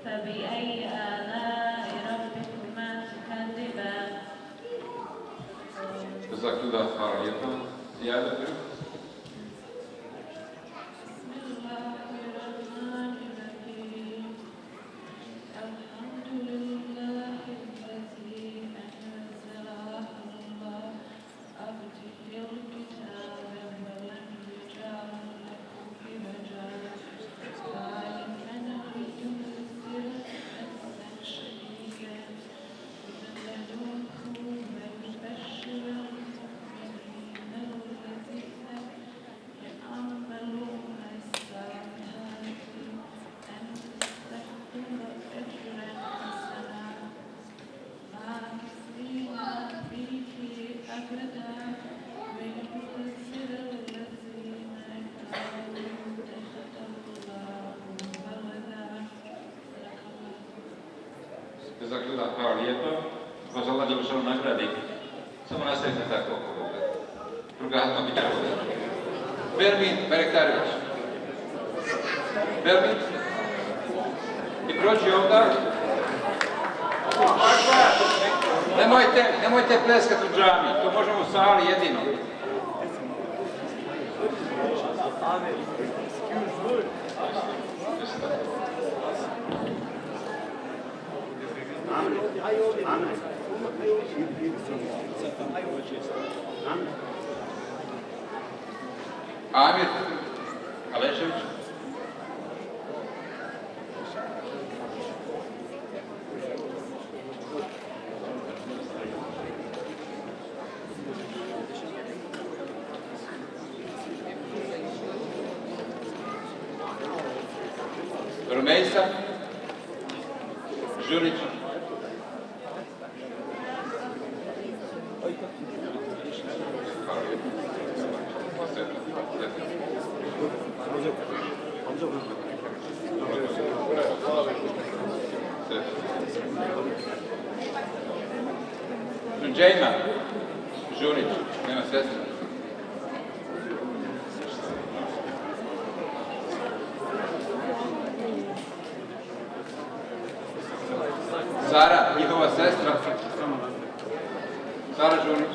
فبأي آلاء ربكما تكذبان. Jazakillah, hvala lijepa. Ziyade Jazakillah, hvala lijepa. Vas Allah djelšno nagradi. Samo nastavite tako. Druga hatma bit će ovdje. Bermin Berektarević. Bermin. I prođi ovdje. Nemojte pleskat u džami. To možemo u sali jedino. Amir Alešević. Rumejsa Žurić. Džejma Žunić, nema sestra. Sara, njihova sestra. Sara Žunić.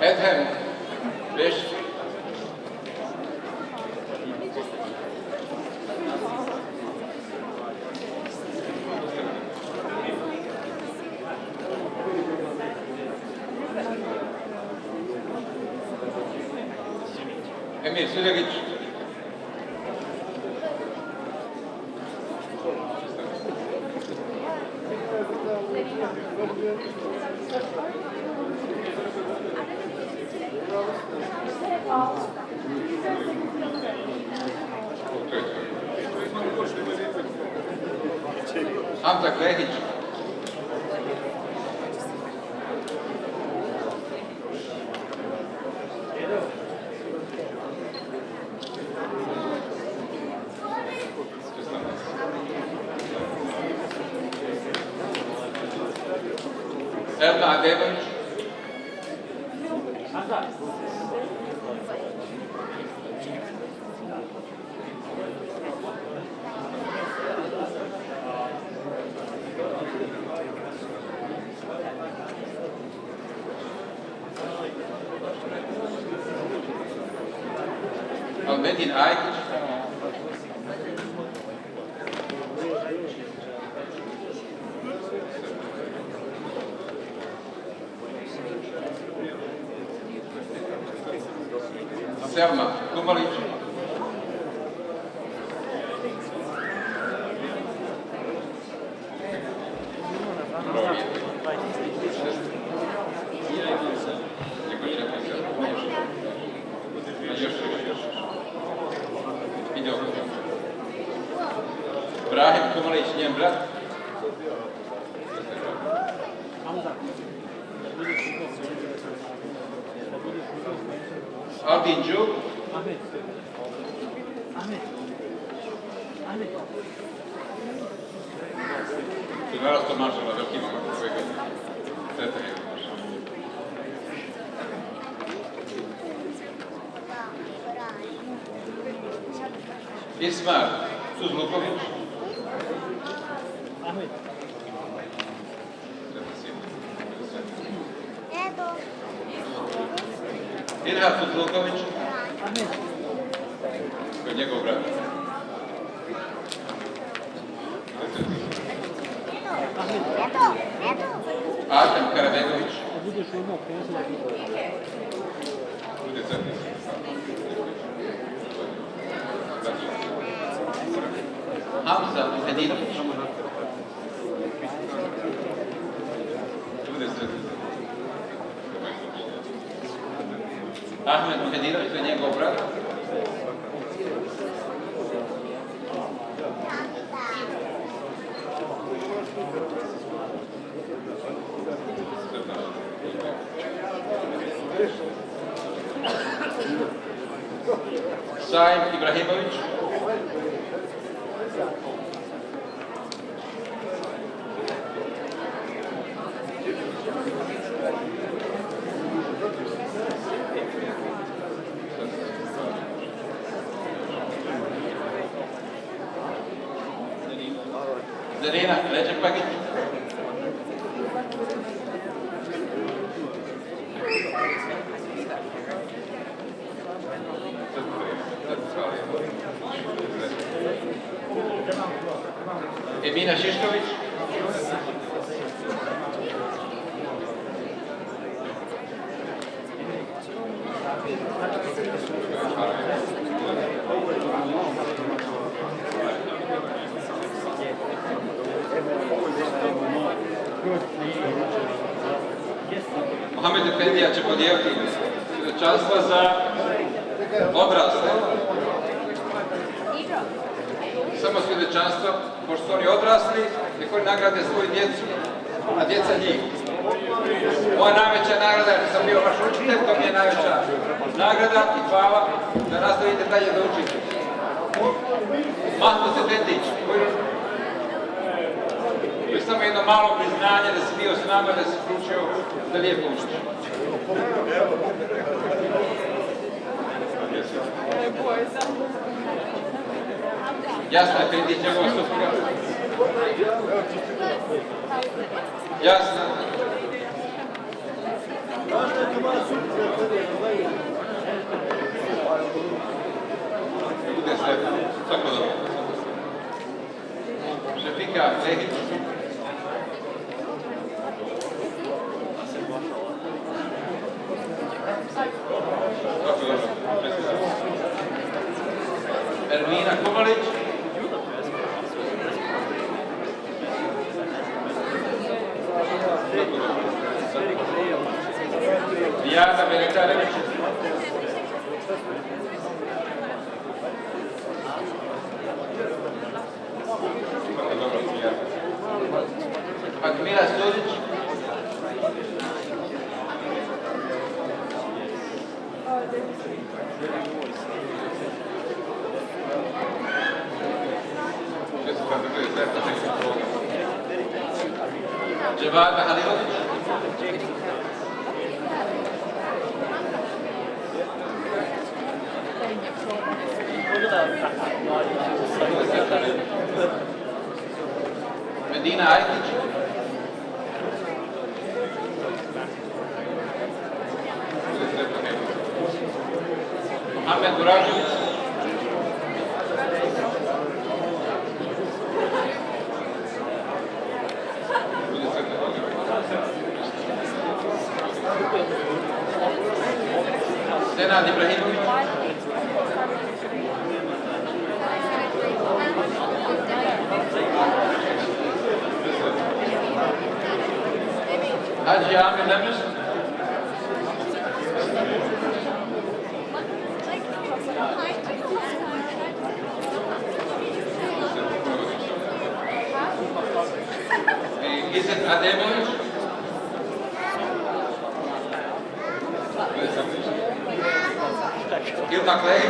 Edhem Beş. Emir Sülegić. Hamza Klehić. Erna Ademović. Almedin Aykić. Selma Kumalić. Brahim Kumalić, njen brat. Aldin Đuk. Tu naravno mašala veliki momak ove godine. Sretan je mašala. Ismar Suzluković. Ilha Suzluković. To je njegov brat. Artem Karabegović. Bude crni. Hamza Medinović. Bude crni. Ahmed Medinović, to je njegov brat. Saim Ibrahimović. Zarina Ređepagić. Emina Šišković. Mohamed Efendija će podijeliti svjedočanstva za odrasle. Samo svjedočanstvo, pošto su oni odrasli, nek oni nagrade svoju djecu, a djeca njih. Moja najveća nagrada, jer sam bio vaš učitelj, to mi je najveća nagrada i hvala da nastavite dalje da učite. Mahmut Efendić, to je samo jedno malo priznanje da si bio s nama, da si učio da lijepo učiš. Jasna je Efendić, njegova supruga. Jasna. Bude sve, svako dobro. Šefika Lehić. Svako dobro. Rijada Beretare. Admira Stodić. Dževada Halilović. Medina Ajtić. Mohamed Burađević. Senad Ibrahimović. Haji Amir Nemes. İzzet Ademović. Ilma Klejić.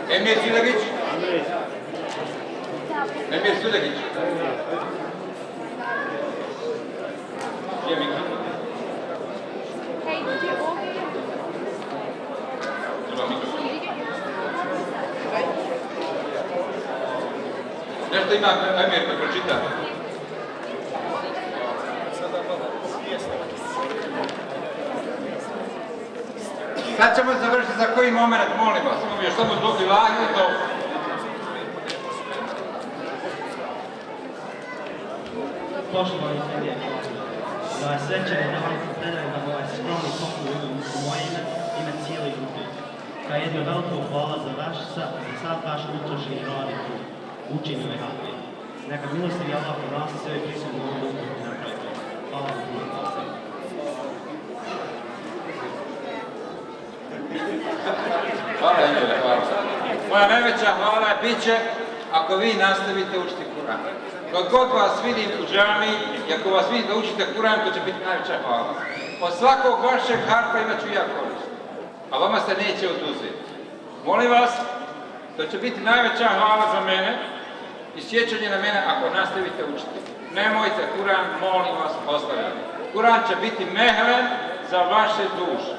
Emir Sülegić. Emir Sülegić. Nešto ima Emir da pročita. Sad ćemo završiti za koji moment, molim vas. Imamo još samo dok Ilahi i to. Poštovani sredje, da je srećan da vam se predajem da ovaj skromni poklon u moje ime cijeli grupi. Kao jedno veliko hvala za vaš sav vaš utrošeni rad i trud. Učenje ove hakve. Neka milosti i Allah u nas sve prisutno u ovom grupu napravite. Hvala vam puno. Hvala Emile, hvala. Moja najveća hvala bit će ako vi nastavite učiti Kur'an. Kad god vas vidim u džami i ako vas vidim da učite Kur'an, to će biti najveća hvala. Od svakog vašeg harfa imat ću ja korist, a vama se neće oduzeti. Molim vas, to će biti najveća hvala za mene i sjećanje na mene ako nastavite učiti. Nemojte Kur'an, molim vas, ostaviti. Kur'an će biti mehlen za vaše duše.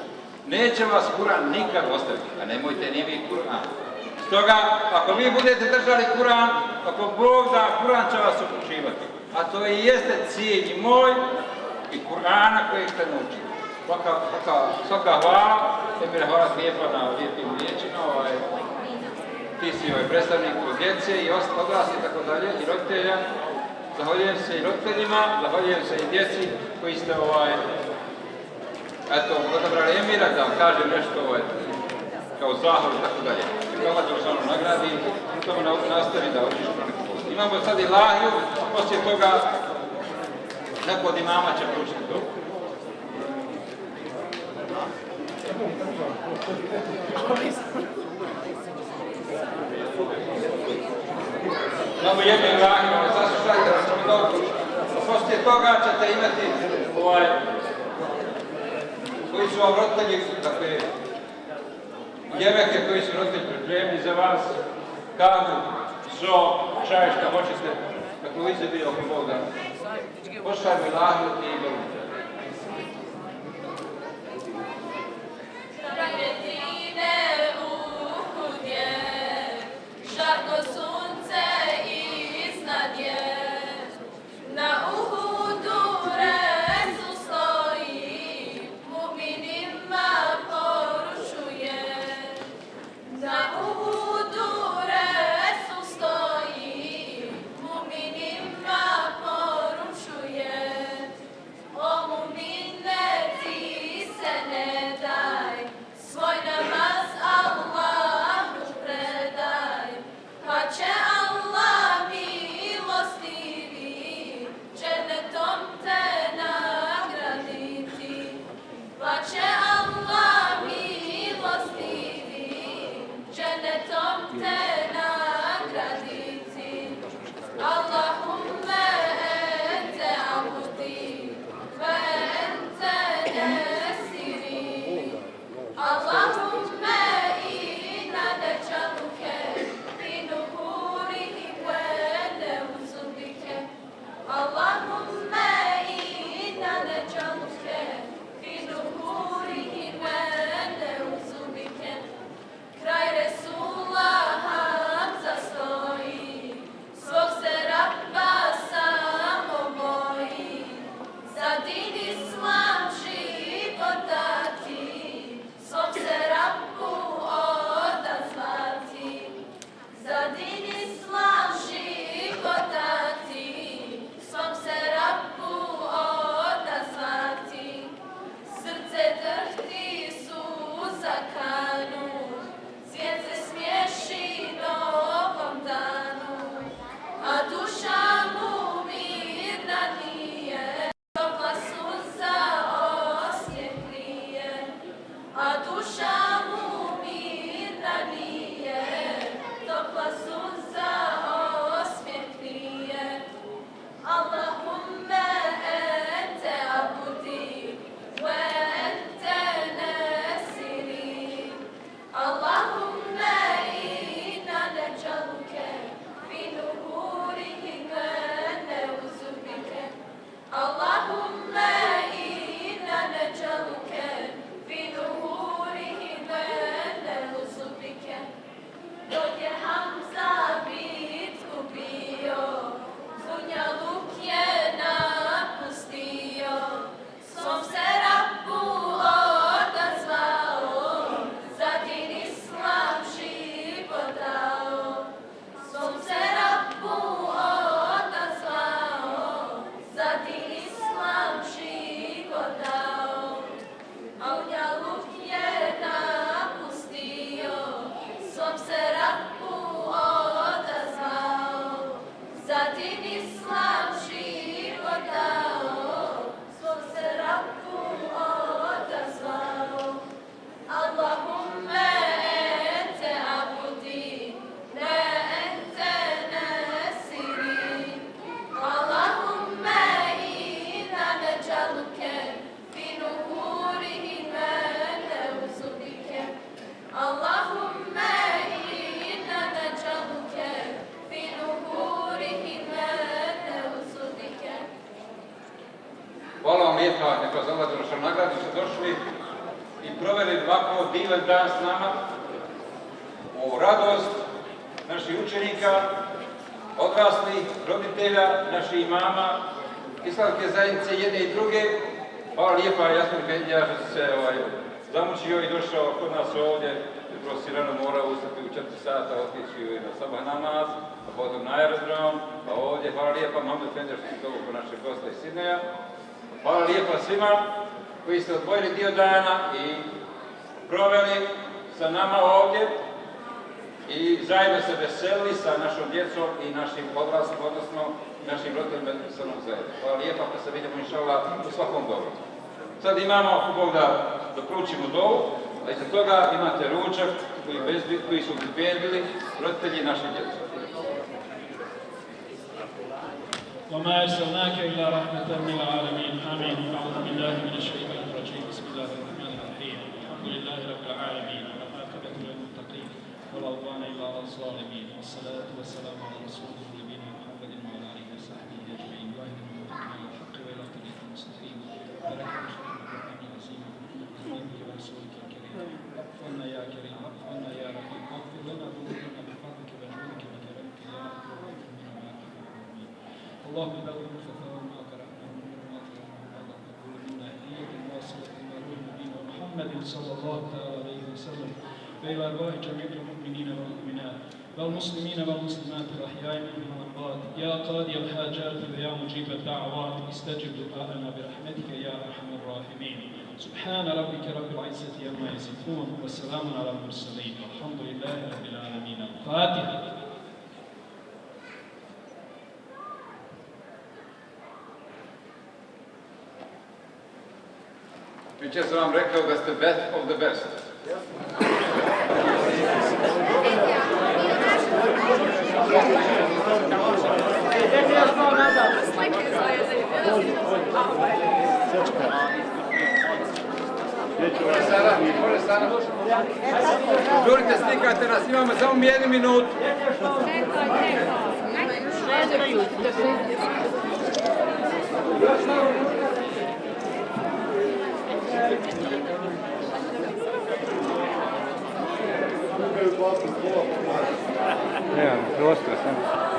Neće vas Kur'an nikad ostaviti, a nemojte ni vi Kur'an. Stoga, ako vi budete držali Kur'an, ako Bog da, Kur'an će vas uključivati. A to i jeste cilj i moj i Kur'ana kojeg ste naučili. Svaka hvala, Emire, hvala lijepo na lijepim riječima. Ti si predstavnik djece i odrasli i tako dalje, i roditelja. Zahvaljujem se i roditeljima, zahvaljujem se i djeci koji ste odabrali Emira da vam kažem nešto kao zahvalu i tako dalje. Allah će vam nagradi i to nastavi da očiš na neku post. Imamo sad Ilahiju, poslije toga neko od imama će pručiti to. Imamo jednu Ilahiju, ali saslušajte da ćemo dobro. Poslije toga ćete imati koji su vam roditelji, dakle, jeveke koji su roditelji pripremni za vas, kavu, so, čaj, šta hoćete, kako vi se bi oko Boga. Poštajmo Ilahiju i volite. Žarko sunce iznad je, na Uhudu Resul stoji, mu'minima poručuje. Na Uhudu Resul stoji, mu'minima poručuje. Allah nagradi su došli i proveli ovako divan dan s nama, u radost naših učenika, odraslih, roditelja, naših imama, islamske zajednice jedne i druge. Hvala lijepa Jasmin Efendija što si se zamučio i došao kod nas ovdje. Jutro si rano morao ustati u 4 sata, otići na sabah namaz, pa potom na aerodrom, pa ovdje. Hvala lijepa Mohamed Efendija što si došao kod našeg gosta iz Sidneja. Hvala lijepa svima koji ste odvojili dio dana i proveli sa nama ovdje i zajedno se veselili sa našom djecom i našim odraslima, odnosno našim roditeljima sa nam zajedno. Hvala lijepa, pa se vidimo inšallah u svakom dobru. Sad imamo, ako Bog da proučimo dovu, a iza toga imate ručak koji su bezbedili roditelji naše djece. وما أرسلناك إلا رحمة للعالمين آمين أعوذ بالله من الشيطان الرجيم بسم الله الرحمن الرحيم الحمد لله رب العالمين والعاقبة للمتقين ولا عدوان إلا على الظالمين والصلاة والسلام على رسول نبينا محمد وعلى آله وصحبه أجمعين واهدنا وفقنا الحق وإلى طريق المستقيم ولكن خير القرآن العظيم بك ورسولك الكريم اغفرنا يا كريم اغفرنا يا رحيم اغفر لنا ذنوبنا بفضلك وجودك وكرمك يا أكرم الراحمين اللهم بلغ الفتاوى ما قرأنا من ما قرأنا هذا تقول منا هدية واصلة إلى روح نبينا محمد صلى الله عليه وسلم وإلى أرواح جميع المؤمنين والمؤمنات والمسلمين والمسلمات الأحياء منهم والأموات يا قاضي الحاجات ويا مجيب الدعوات استجب دعاءنا برحمتك يا أرحم الراحمين سبحان ربك رب العزة عما يصفون والسلام على المرسلين والحمد لله رب العالمين الفاتحة. Jučer sam vam rekao da ste best of the best. Može sada. Žurite, slikajte nas, imamo samo 1 minutu. Nemam prostora, samo.